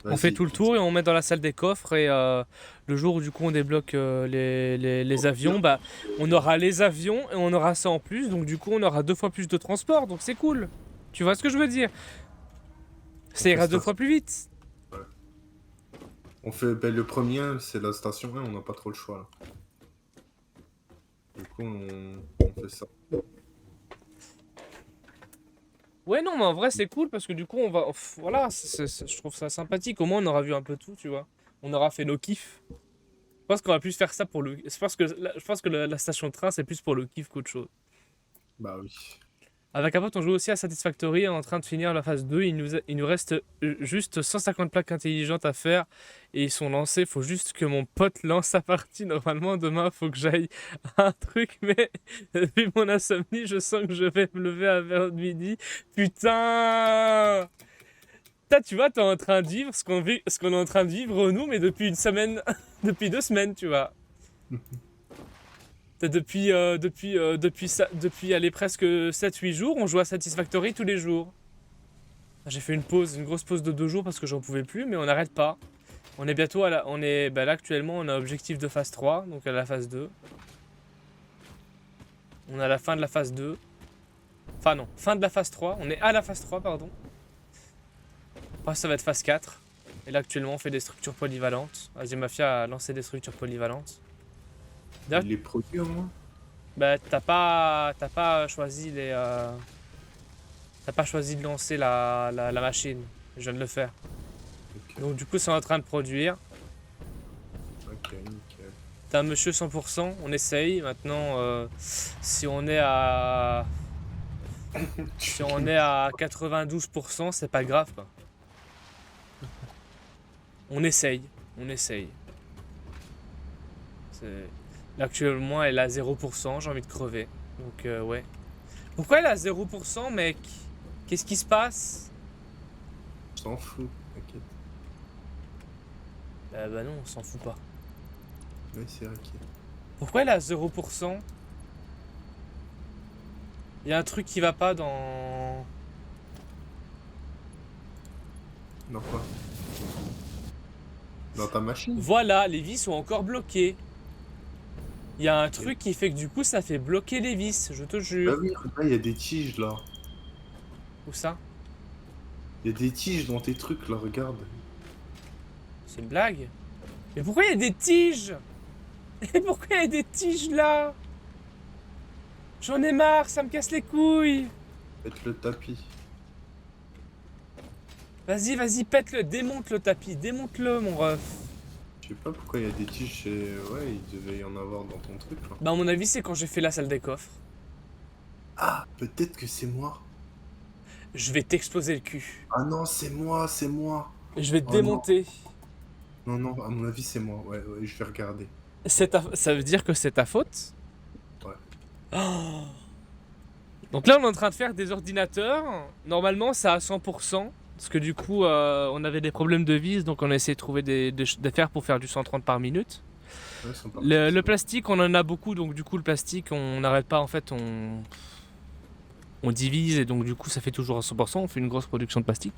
On fait Vas-y. tout le tour et on met dans la salle des coffres et le jour où du coup on débloque les avions, bah on aura les avions et on aura ça en plus, donc du coup on aura 2 fois plus de transport, donc c'est cool. Tu vois ce que je veux dire? On Ça fait ira 2 fois station... plus vite. ouais. On fait... Ben, le premier, c'est la station 1, on n'a pas trop le choix, là. Du coup, on fait ça. Ouais non mais en vrai c'est cool parce que du coup on va... Voilà, je trouve ça sympathique, au moins on aura vu un peu tout, tu vois. On aura fait nos kiffs. pense qu'on va plus faire ça pour le... Je pense que la station de train, c'est plus pour le kiff qu'autre chose. Bah oui. Avec un pote, on joue aussi à Satisfactory, en train de finir la phase 2. Il nous reste juste 150 plaques intelligentes à faire et ils sont lancés. Faut juste que mon pote lance sa partie. Normalement, demain, faut que j'aille à un truc, mais vu mon insomnie, je sens que je vais me lever à vers midi. Putain! Tu vois, t'es en train de vivre ce qu'on est en train de vivre nous, mais depuis une semaine, depuis 2 semaines, tu vois. Depuis allez, presque 7-8 jours, on joue à Satisfactory tous les jours. J'ai fait une grosse pause de 2 jours parce que j'en pouvais plus, mais on n'arrête pas. On est bientôt à la... là actuellement, on a objectif de phase 3, donc à la phase 2. On est à la fin de la phase 2. Enfin non, fin de la phase 3. On est à la phase 3, pardon. Après, ça va être phase 4. Et là, actuellement, on fait des structures polyvalentes. Asia Mafia a lancé des structures polyvalentes. Il les produit au moins? Bah, t'as pas choisi les... T'as pas choisi de lancer la machine. Je viens de le faire. Ok, Donc du coup, c'est en train de produire. ok, nickel. T'as un monsieur 100%, on essaye. Maintenant, si on est à... Si on est à 92%, c'est pas grave, quoi. On essaye. On essaye. Là, actuellement, elle est à 0%, j'ai envie de crever. Donc, ouais. Pourquoi elle est à 0%, mec? Qu'est-ce qui se passe? Je t'en fous, t'inquiète. Bah non, on s'en fout pas. Oui, c'est vrai qu'il Pourquoi elle est à 0%? Il y a un truc qui va pas dans... Non, quoi? Dans ta machine? Voilà, les vis sont encore bloquées. Il y a un truc qui fait que du coup, ça fait bloquer les vis, je te Ah jure. oui, regarde, il y a des tiges là. Où ça? Il y a des tiges dans tes trucs là, regarde. C'est une blague? Mais pourquoi il y a des tiges? Et pourquoi il y a des tiges là? J'en ai marre, ça me casse les couilles. Faites le tapis. Vas-y, vas-y, pète-le, démonte le tapis, démonte-le, mon ref. Je sais pas pourquoi il y a des tiges et... Ouais, il devait y en avoir dans ton truc là. Bah, à mon avis, c'est quand j'ai fait la salle des coffres. Ah, peut-être que c'est moi. Je vais t'exploser le cul. Ah non, c'est moi, c'est moi. Je vais te Oh démonter. Non, non, à mon avis, c'est moi. Ouais, ouais, je vais regarder. Ça veut dire que c'est ta faute? Ouais. Oh. Donc là, on est en train de faire des ordinateurs. Normalement, c'est à 100%. Parce que du coup, on avait des problèmes de vis, donc on a essayé de trouver des fers pour faire du 130 par minute. Ouais, c'est pas Le plastique, on en a beaucoup, donc du coup, le plastique, on n'arrête pas, en fait, on divise, et donc du coup, ça fait toujours à 100%, on fait une grosse production de plastique.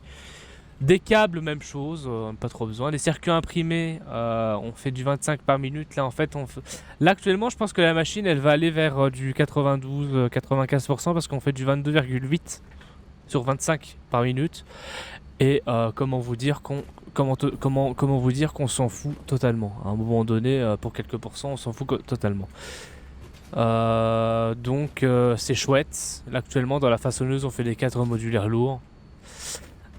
Des câbles, même chose, pas trop besoin. Les circuits imprimés, on fait du 25 par minute. Là, en fait, là, actuellement, je pense que la machine, elle va aller vers du 92-95% parce qu'on fait du 22,8 sur 25 par minute. Et comment vous dire qu'on s'en fout totalement. À un moment donné, pour quelques pourcents, on s'en fout totalement. Donc, c'est chouette. Là, actuellement, dans la façonneuse, on fait des 4 modulaires lourds.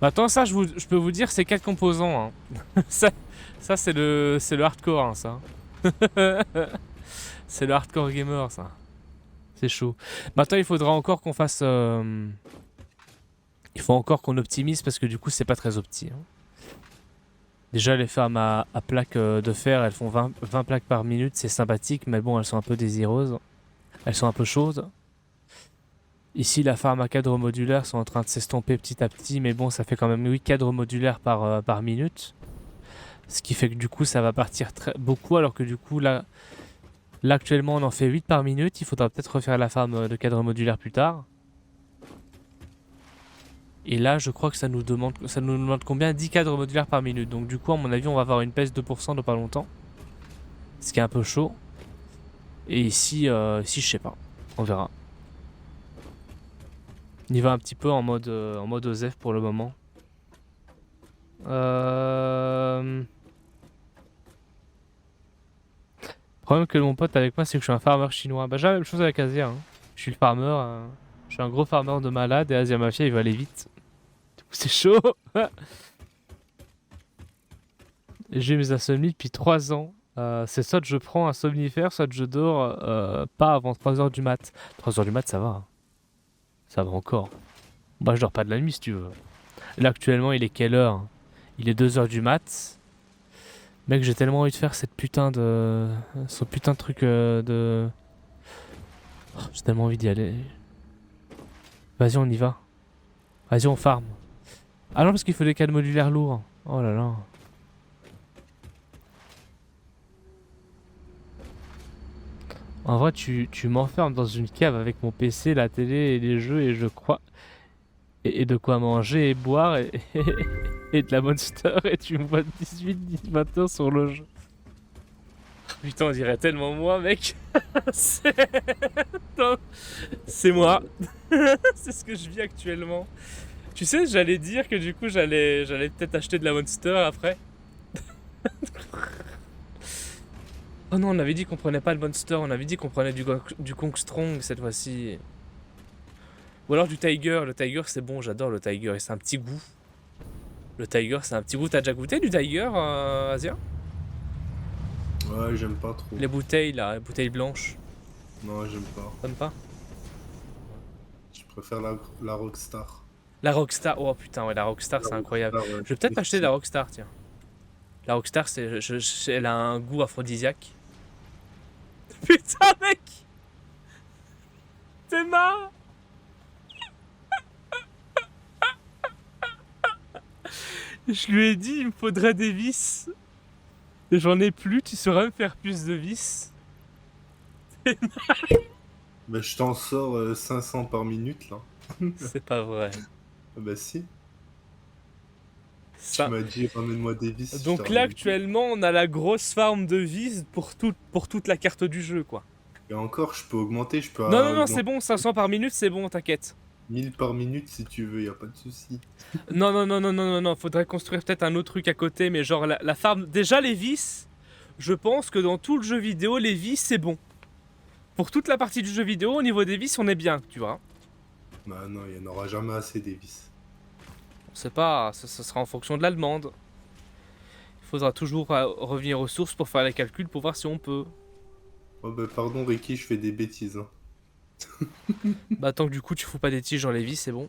Maintenant, ça, je peux vous dire, c'est 4 composants. Hein. ça c'est le hardcore, hein, ça. C'est le hardcore gamer, ça. C'est chaud. Maintenant, il faudra encore qu'on fasse... Il faut encore qu'on optimise parce que du coup, c'est pas très opti. Hein. Déjà, les fermes à plaques de fer, elles font 20 plaques par minute. C'est sympathique, mais bon, elles sont un peu désireuses. Elles sont un peu chaudes. Ici, la farm à cadres modulaires sont en train de s'estomper petit à petit, mais bon, ça fait quand même 8 cadres modulaires par minute. Ce qui fait que du coup, ça va partir beaucoup, alors que du coup, là, actuellement, on en fait 8 par minute. Il faudra peut-être refaire la farm de cadres modulaires plus tard. Et là, je crois que ça nous demande combien? 10 cadres modulaires par minute. Donc du coup, à mon avis, on va avoir une baisse de 2% dans pas longtemps. Ce qui est un peu chaud. Et ici, je sais pas. On verra. On y va un petit peu en mode OZEF pour le moment. Le problème que mon pote avec moi, c'est que je suis un farmer chinois. Bah j'ai la même chose avec Asia. Hein. Je suis le farmer. Je suis un gros farmer de malade et Asia Mafia, il va aller vite. Du coup, c'est chaud. J'ai mes insomnies depuis 3 ans. C'est soit je prends un somnifère, soit je dors pas avant 3h du mat. 3h du mat, ça va, hein. Ça va encore. Moi, je dors pas de la nuit si tu veux. Là, actuellement, il est quelle heure? Il est 2h du mat. Mec, j'ai tellement envie de faire cette putain de... ce putain de truc de... Oh, j'ai tellement envie d'y aller. Vas-y, on y va. Vas-y, on farm. Ah non, parce qu'il faut des cannes modulaires lourds. Oh là là. En vrai, tu m'enfermes dans une cave avec mon PC, la télé et les jeux et je crois... Et de quoi manger et boire et de la Monster et tu me vois 18-20 heures sur le jeu. Putain, on dirait tellement moi, mec. C'est non, c'est moi. C'est ce que je vis actuellement. Tu sais, j'allais dire que du coup, j'allais peut-être acheter de la Monster après. Oh non, on avait dit qu'on prenait pas le Monster, on avait dit qu'on prenait du Kong Strong cette fois-ci. Ou alors du Tiger. Le Tiger, c'est bon, j'adore le Tiger et c'est un petit goût. Le Tiger, c'est un petit goût. T'as déjà goûté du Tiger, Asia? Ouais, j'aime pas trop. Les bouteilles là, les bouteilles blanches. Non, j'aime pas. T'aimes pas? Je préfère la Rockstar. La Rockstar, oh putain, ouais, la Rockstar, La c'est incroyable. Rockstar, Je vais peut-être m'acheter la Rockstar, tiens. La Rockstar, elle a un goût aphrodisiaque. Putain, mec! T'es marre! Je lui ai dit, il me faudrait des vis. J'en ai plus, tu saurais me faire plus de vis. Mais je t'en sors 500 par minute là. C'est pas vrai. Ah bah si. Ça. Tu m'as dit ramène-moi des vis. Donc là, actuellement, on a la grosse farm de vis pour toute la carte du jeu, quoi. Et encore, je peux augmenter, je peux Non, non, c'est bon, 500 par minute, c'est bon, t'inquiète. 1000 par minute si tu veux, y a pas de souci. Non, faudrait construire peut-être un autre truc à côté, mais genre la farm... Déjà, les vis, je pense que dans tout le jeu vidéo, les vis, c'est bon. Pour toute la partie du jeu vidéo, au niveau des vis, on est bien, tu vois. Bah non, il y en aura jamais assez des vis. On sait pas, ça sera en fonction de la demande. Il faudra toujours revenir aux sources pour faire les calculs, pour voir si on peut. Oh bah pardon Ricky, je fais des bêtises. Hein. Bah tant que du coup tu fous pas des tiges dans les vis, c'est bon.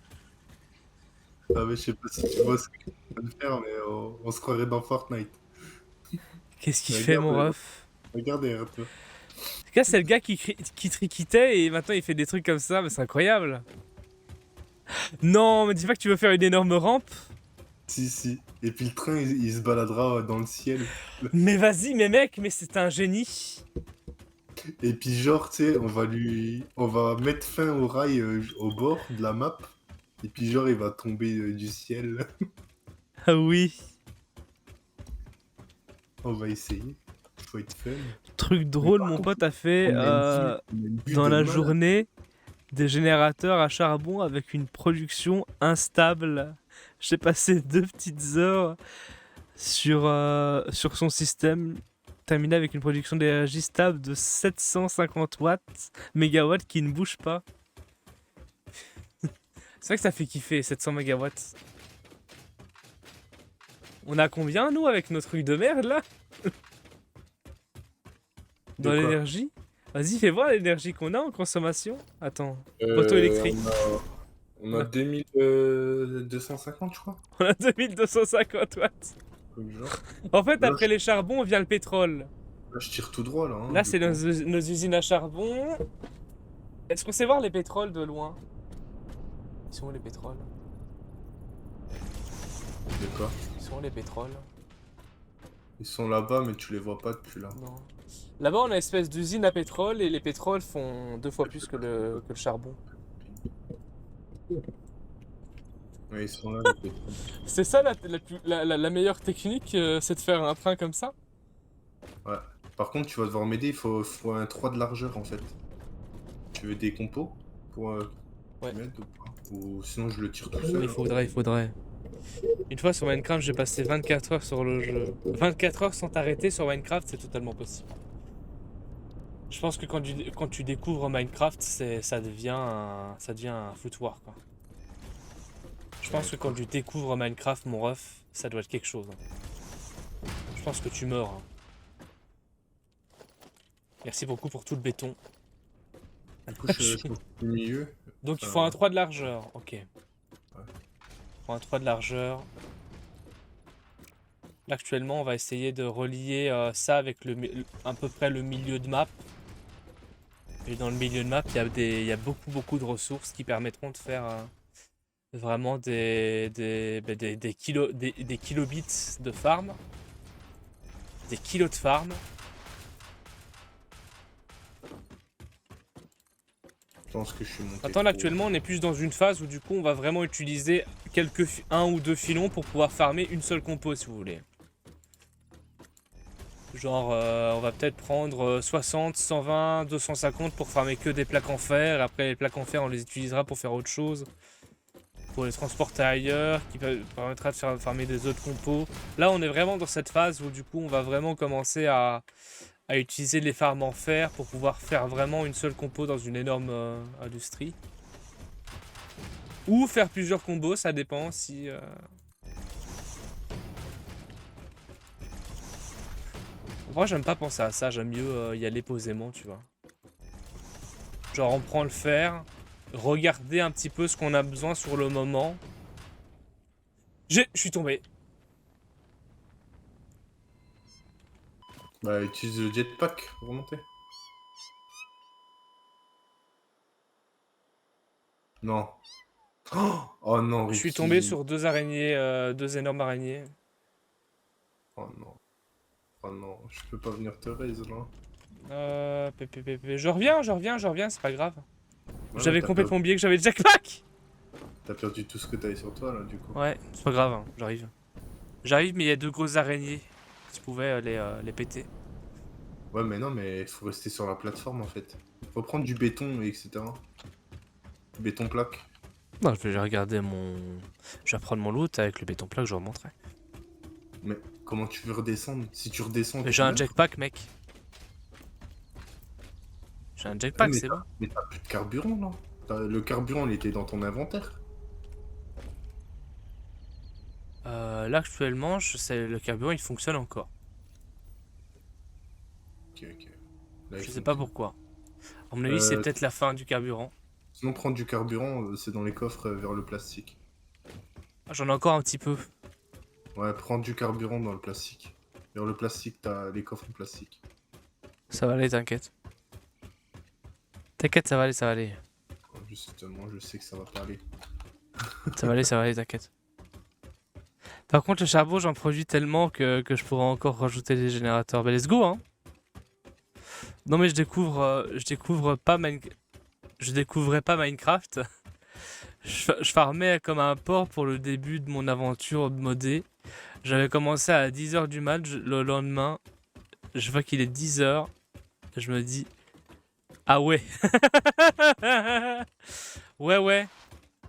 Ah mais je sais pas si tu vois ce que tu viens de faire, mais on se croirait dans Fortnite. Qu'est-ce qu'il fait mon ref? Regardez un peu. En tout cas, c'est le gars qui triquitait et maintenant il fait des trucs comme ça, mais c'est incroyable. Non, me dis pas que tu veux faire une énorme rampe. Si. Et puis le train, il se baladera dans le ciel. Mais vas-y, mais mec, mais c'est un génie. Et puis genre, tu sais, on va mettre fin au rail au bord de la map. Et puis genre, il va tomber du ciel. Ah oui. On va essayer. Faut être fun. Truc drôle, mon pote a fait dans la journée des générateurs à charbon avec une production instable. J'ai passé 2 petites heures sur son système, terminé avec une production d'énergie stable de 750 watts, mégawatts qui ne bouge pas. C'est vrai que ça fait kiffer, 700 mégawatts. On a combien, nous, avec nos trucs de merde, là? Dans l'énergie? Vas-y, fais voir l'énergie qu'on a en consommation. Attends, poteau électrique. On a 2250, je crois. On a 2250 watts. Comme genre. En fait, Là, après les charbons, vient le pétrole. Là, je tire tout droit, là. Hein, Là, c'est nos usines à charbon. Est-ce qu'on sait voir les pétroles de loin? Ils sont où les pétroles? De quoi? Ils sont où les pétroles? Ils sont là-bas, mais tu les vois pas depuis là. Non. Là-bas, on a une espèce d'usine à pétrole et les pétroles font 2 fois plus que le charbon. Ouais, ils sont là, les pétroles. C'est ça la meilleure technique, c'est de faire un train comme ça? Ouais. Par contre, tu vas devoir m'aider, il faut un 3 de largeur en fait. Tu veux des compos pour Ouais. m'aider ou pas? Ou sinon je le tire tout seul. Il faudrait. Une fois sur Minecraft, j'ai passé 24 heures sur le jeu. 24 heures sans t'arrêter sur Minecraft, c'est totalement possible. Je pense que quand tu découvres Minecraft, ça devient un foutoir, quoi. Je pense que quand tu découvres Minecraft, mon ref, ça doit être quelque chose. Hein. Je pense que tu meurs. Hein. Merci beaucoup pour tout le béton. Du coup, je m'occupe du milieu. Donc il faut Enfin, un 3 de largeur, ok. Il faut un 3 de largeur. Là actuellement on va essayer de relier ça avec à peu près le milieu de map. Et dans le milieu de map il y a beaucoup de ressources qui permettront de faire vraiment des kilobits de farm. Des kilos de farm. je pense que je suis monté Maintenant, trop. actuellement, on est plus dans une phase où du coup, on va vraiment utiliser un ou deux filons pour pouvoir farmer une seule compo, si vous voulez. Genre, on va peut-être prendre 60, 120, 250 pour farmer que des plaques en fer. Après, les plaques en fer, on les utilisera pour faire autre chose. Pour les transporter ailleurs, qui permettra de faire farmer des autres compos. Là, on est vraiment dans cette phase où du coup, on va vraiment commencer à utiliser les farms en fer pour pouvoir faire vraiment une seule compo dans une énorme industrie. Ou faire plusieurs combos, ça dépend si... Moi j'aime pas penser à ça, j'aime mieux y aller posément, tu vois. Genre on prend le fer, regarder un petit peu ce qu'on a besoin sur le moment. Je suis tombé. Bah, utilise le jetpack pour remonter. Non. Oh non, Je suis tombé Ricky. sur deux araignées, deux énormes araignées. Oh non. Oh non, je peux pas venir te raise là. Je reviens, c'est pas grave. Ouais, mais J'avais t'as perdu, complètement oublié que j'avais le jackpack. tout ce que t'avais sur toi là, du coup. Ouais, c'est pas grave, hein, j'arrive. J'arrive, mais il y a deux grosses araignées. Je pouvais les péter. Ouais, mais non, mais faut rester sur la plateforme en fait. Faut prendre du béton, etc. Du béton plaque. Non, je vais regarder mon... Je vais reprendre mon loot avec le béton plat que je remonterai. Mais comment tu veux redescendre? Si tu redescends, Mais tu j'ai un meurs. jetpack, mec. J'ai un Ouais, jetpack, c'est bon. mais t'as plus de carburant là. Le carburant, il était dans ton inventaire. Là, actuellement, le carburant, il fonctionne encore. Ok, ok. Là, il Je sais pas fonctionne. pourquoi. À mon avis, c'est Euh, peut-être la fin du carburant. Sinon, prendre du carburant, c'est dans les coffres vers le plastique. Ah, j'en ai encore un petit peu. Ouais, prends du carburant dans le plastique. Vers le plastique, t'as les coffres en plastique. Ça va aller, t'inquiète. T'inquiète, ça va aller, ça va aller. Justement, je sais que ça va pas aller. Ça va aller, t'inquiète. Par contre, le charbon, j'en produis tellement que je pourrais encore rajouter des générateurs. Bah, let's go, hein. Non, mais je découvrais pas Minecraft. Je farmais comme un porc pour le début de mon aventure modée. J'avais commencé à 10h du match. Le lendemain, je vois qu'il est 10h. Je me dis, ah ouais. Ouais, ouais.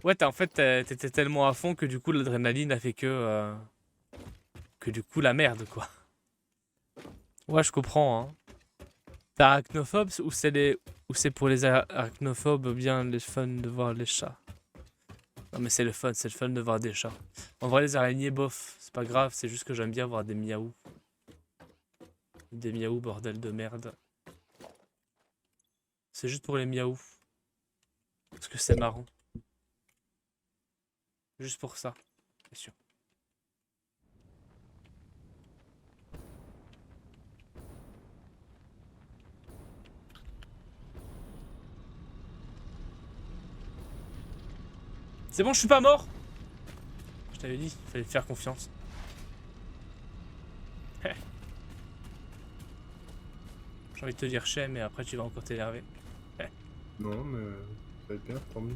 Ouais, en fait, t'étais tellement à fond que du coup, l'adrénaline a fait que du coup, la merde, quoi. Ouais, je comprends, hein. T'es arachnophobe ou c'est pour les arachnophobes bien les fun de voir les chats? Non, mais c'est le fun de voir des chats. En vrai, les araignées, bof, c'est pas grave, c'est juste que j'aime bien voir des miaou. Des miaou, bordel de merde. C'est juste pour les miaou. Parce que c'est marrant. Juste pour ça, bien sûr. C'est bon, je suis pas mort. Je t'avais dit, il fallait te faire confiance. J'ai envie de te dire chais, mais après tu vas encore t'énerver. Non, mais ça va être bien, tant mieux.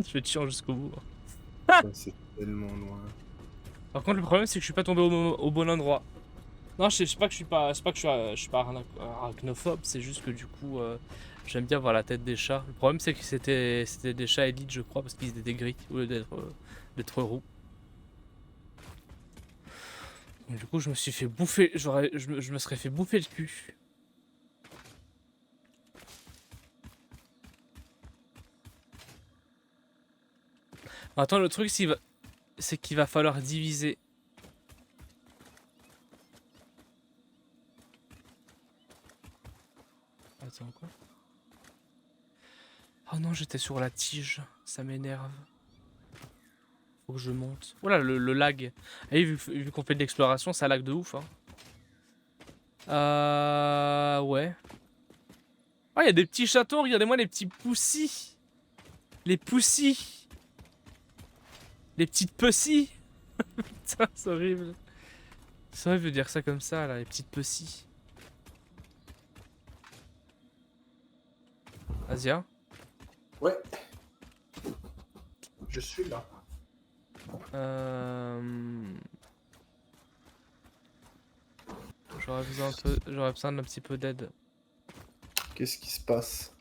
Je vais te chier jusqu'au bout. C'est tellement loin. Par contre, le problème, c'est que je suis pas tombé au bon endroit. Non, je sais pas que je suis pas, c'est pas que je suis pas arachnophobe, c'est juste que du coup, j'aime bien voir la tête des chats. Le problème, c'est que c'était des chats élites, je crois, parce qu'ils étaient gris au lieu d'être roux. Donc, du coup, je me suis fait bouffer, je me serais fait bouffer le cul. Attends, le truc, s'il va... c'est qu'il va falloir diviser. Attends, quoi? Oh non, j'étais sur la tige, ça m'énerve. Faut que je monte. Voilà, le lag. Et vu qu'on fait de l'exploration, ça lag de ouf. Hein. Ouais. Ah, il y a des petits chatons, regardez-moi les petits poussis. Les poussis. Les petites pussies. Putain, c'est horrible. C'est horrible de dire ça comme ça, là, les petites pussies. Asia? Ouais. Je suis là. J'aurais besoin d'un petit peu d'aide. Qu'est-ce qui se passe?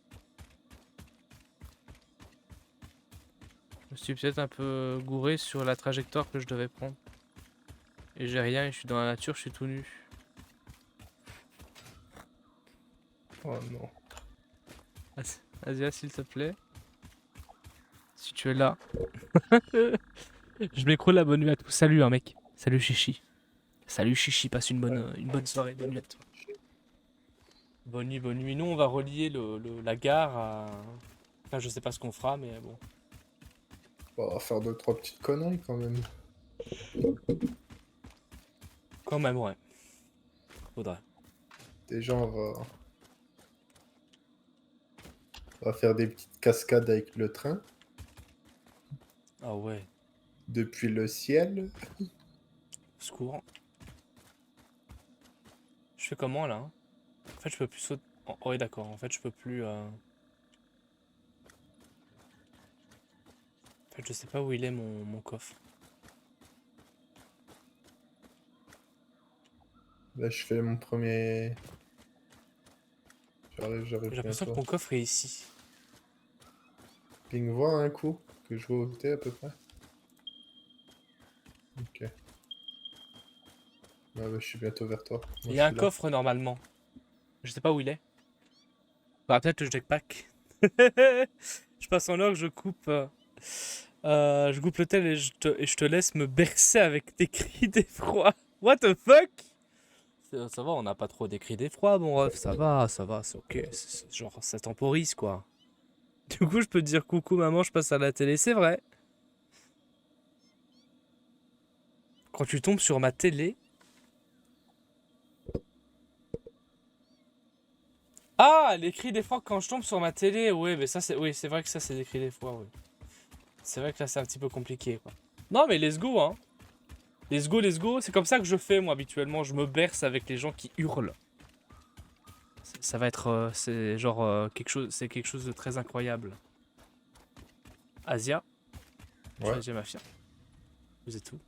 Je me suis peut-être un peu gouré sur la trajectoire que je devais prendre. Et j'ai rien et je suis dans la nature, je suis tout nu. Oh non. Asia, s'il te plaît. Si tu es là. Je m'écroule la bonne nuit à tous. Salut, hein, mec. Salut, Chichi. Salut, Chichi. Passe une bonne soirée. Bonne nuit à toi. Bonne nuit, bonne nuit. Nous, on va relier la gare à... Enfin, je sais pas ce qu'on fera, mais bon. On va faire 2-3 petites conneries quand même. Quand même, ouais. Faudrait. Déjà, on va faire des petites cascades avec le train. Ah ouais. Depuis le ciel. Au secours. Je fais comment, là? En fait, je peux plus sauter... Oh, oui, d'accord. En fait, je peux plus... En fait, je sais pas où il est, mon coffre. Là, je fais mon premier... J'arrive J'ai l'impression que bientôt. mon coffre est ici. Ping, vois un coup, que je vois où t'es à peu près. Ok. Ah bah, je suis bientôt vers toi. Moi, Il y je a un suis là. coffre, normalement. Je sais pas où il est. Bah, peut-être le jetpack. Je passe en or, je coupe le tel et je te laisse me bercer avec tes cris d'effroi. What the fuck? Ça va, on n'a pas trop des cris d'effroi, bon ref, ça va, c'est ok. Genre, ça temporise, quoi. Du coup, je peux te dire coucou maman, je passe à la télé, c'est vrai. Quand tu tombes sur ma télé... Ah, les cris d'effroi quand je tombe sur ma télé, ouais, mais ça c'est... Oui, c'est vrai que ça c'est des cris d'effroi, oui. C'est vrai que là c'est un petit peu compliqué, quoi. Non mais let's go, hein. Let's go, c'est comme ça que je fais moi habituellement, je me berce avec les gens qui hurlent. Ça va être... c'est genre quelque chose de très incroyable. Asia? Ouais. Asia, ma fille. Vous êtes où?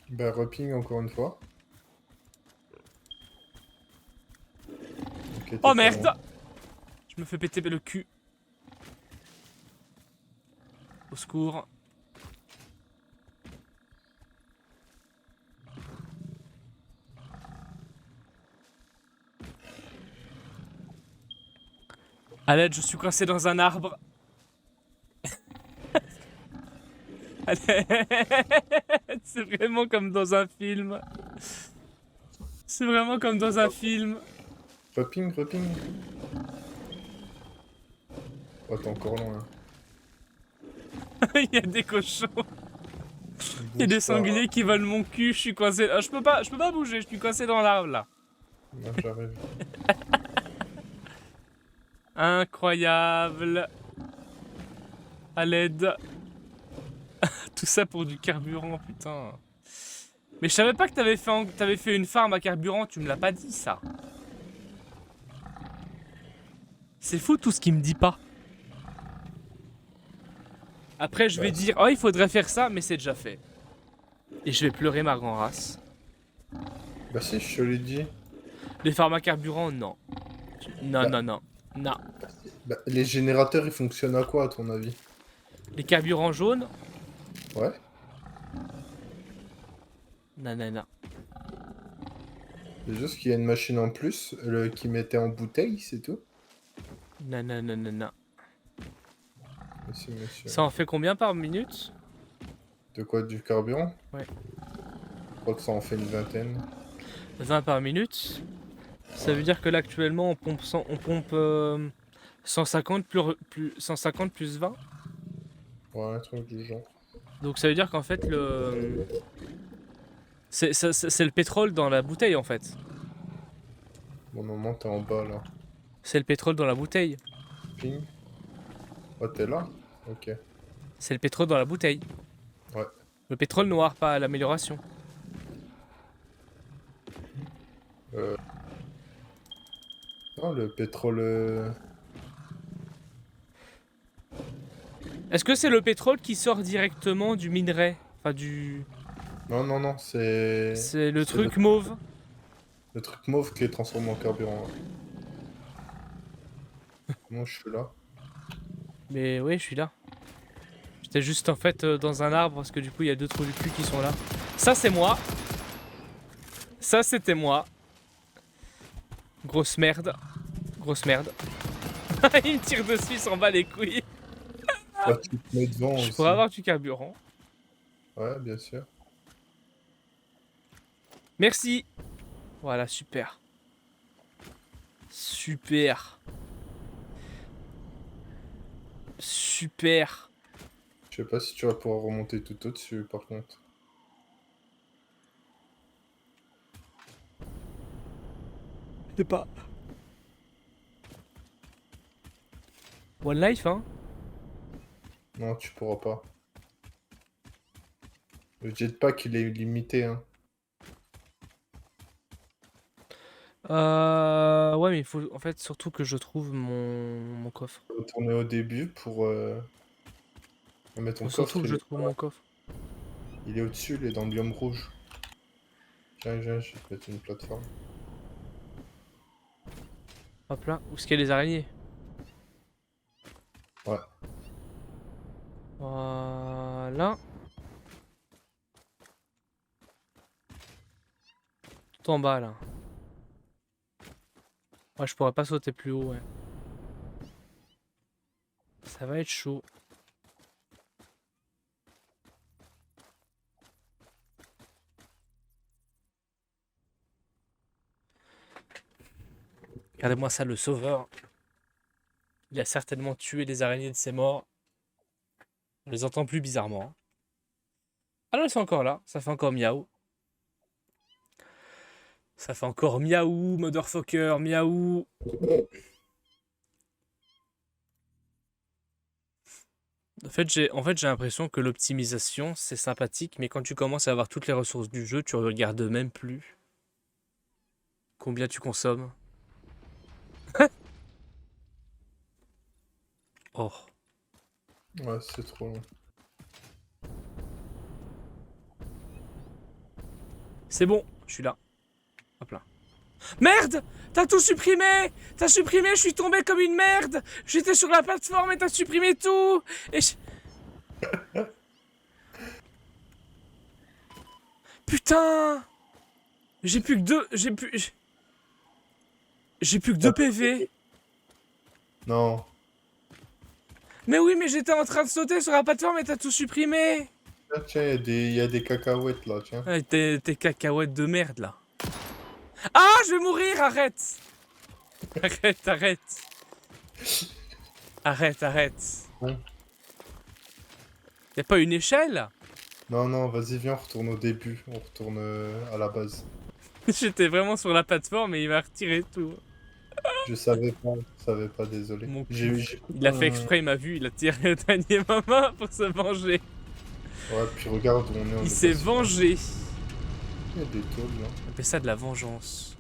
Bah, reping encore une fois. Okay, Oh merde! Je me fais péter le cul. Au secours. À l'aide, je suis coincé dans un arbre. C'est vraiment comme dans un film. C'est vraiment comme dans un film. Reping. Oh, t'es encore loin. Il y a des cochons. Il y a des sangliers qui volent mon cul. Je suis coincé. Ah, je peux pas bouger. Je suis coincé dans l'arbre là. Non, j'arrive. Incroyable. À l'aide. Tout ça pour du carburant, putain. Mais je savais pas que t'avais fait une farm à carburant. Tu me l'as pas dit ça. C'est fou tout ce qu'il me dit pas. Après, je vais dire, oh, il faudrait faire ça, mais c'est déjà fait. Et je vais pleurer ma grand race. Bah si, je te l'ai dit. Les farms à carburant, non. Non. Bah, les générateurs, ils fonctionnent à quoi, à ton avis? Les carburants jaunes? Ouais. Non. C'est juste qu'il y a une machine en plus qui mettait en bouteille, c'est tout. Non. Merci, monsieur. Ça en fait combien par minute? De quoi? Du carburant? Ouais. Je crois que ça en fait une vingtaine. 20 par minute. Ça veut dire que là actuellement on pompe, 150 150 plus 20. Ouais, un truc du genre. Donc ça veut dire qu'en fait c'est le pétrole dans la bouteille en fait. Bon, moment, t'es en bas là. C'est le pétrole dans la bouteille. Ping. Oh, t'es là? Ok. C'est le pétrole dans la bouteille. Ouais. Le pétrole noir, pas l'amélioration. Non, le pétrole. Est-ce que c'est le pétrole qui sort directement du minerai? Enfin du... Non, non, non, c'est. C'est le c'est truc mauve. le truc mauve qui est transformé en carburant. Ouais. Moi, je suis là. Mais oui, je suis là. J'étais juste en fait dans un arbre parce que du coup il y a deux trous du cul qui sont là. Ça c'est moi. Ça c'était moi. Grosse merde. Grosse merde. Il me tire dessus, il s'en bat les couilles. Là, tu te mets devant Je aussi. pourrais avoir du carburant. Ouais, bien sûr. Merci. Voilà, super. Super. Super. Je sais pas si tu vas pouvoir remonter tout au-dessus, par contre. Je sais pas. One life, hein. Non, tu pourras pas. Le jetpack, il est limité, hein. Ouais, mais il faut en fait surtout que je trouve mon coffre. Retourner au début pour. Mais ton Faut coffre, surtout que je trouve mon coffre. il est au-dessus, il est dans le biome rouge. Viens, viens, je vais te mettre une plateforme. Hop là. Où est-ce qu'il y a les araignées? Ouais. Voilà. Tout en bas là. Ouais, je pourrais pas sauter plus haut, ouais. Ça va être chaud. Regardez-moi ça, le sauveur. Il a certainement tué les araignées de ses morts. On les entend plus bizarrement. Ah non, elles sont encore là. Ça fait encore miaou. Ça fait encore miaou, motherfucker, miaou. En fait, j'ai l'impression que l'optimisation, c'est sympathique, mais quand tu commences à avoir toutes les ressources du jeu, tu regardes même plus combien tu consommes. Oh. Ouais, c'est trop long. C'est bon, je suis là. Hop là. Merde! T'as tout supprimé! T'as supprimé, je suis tombé comme une merde! J'étais sur la plateforme et t'as supprimé tout! Et je... Putain! J'ai plus que deux... J'ai plus que 2 PV. Non. Mais oui, mais j'étais en train de sauter sur la plateforme et t'as tout supprimé! Ah, tiens, il y a des cacahuètes là, tiens. Ah, tes cacahuètes de merde là. Ah, je vais mourir, arrête! Arrête, arrête. Arrête, arrête. Ouais. Y'a pas une échelle? Non, non, vas-y, viens, on retourne au début. On retourne à la base. J'étais vraiment sur la plateforme et il m'a retiré tout. Je savais pas, désolé. Mon Il Il a fait exprès, il m'a vu, il a tiré au dernier moment pour se venger. Ouais, puis regarde où on est. Il s'est vengé. Il y a des tôles là. On appelle ça de la vengeance.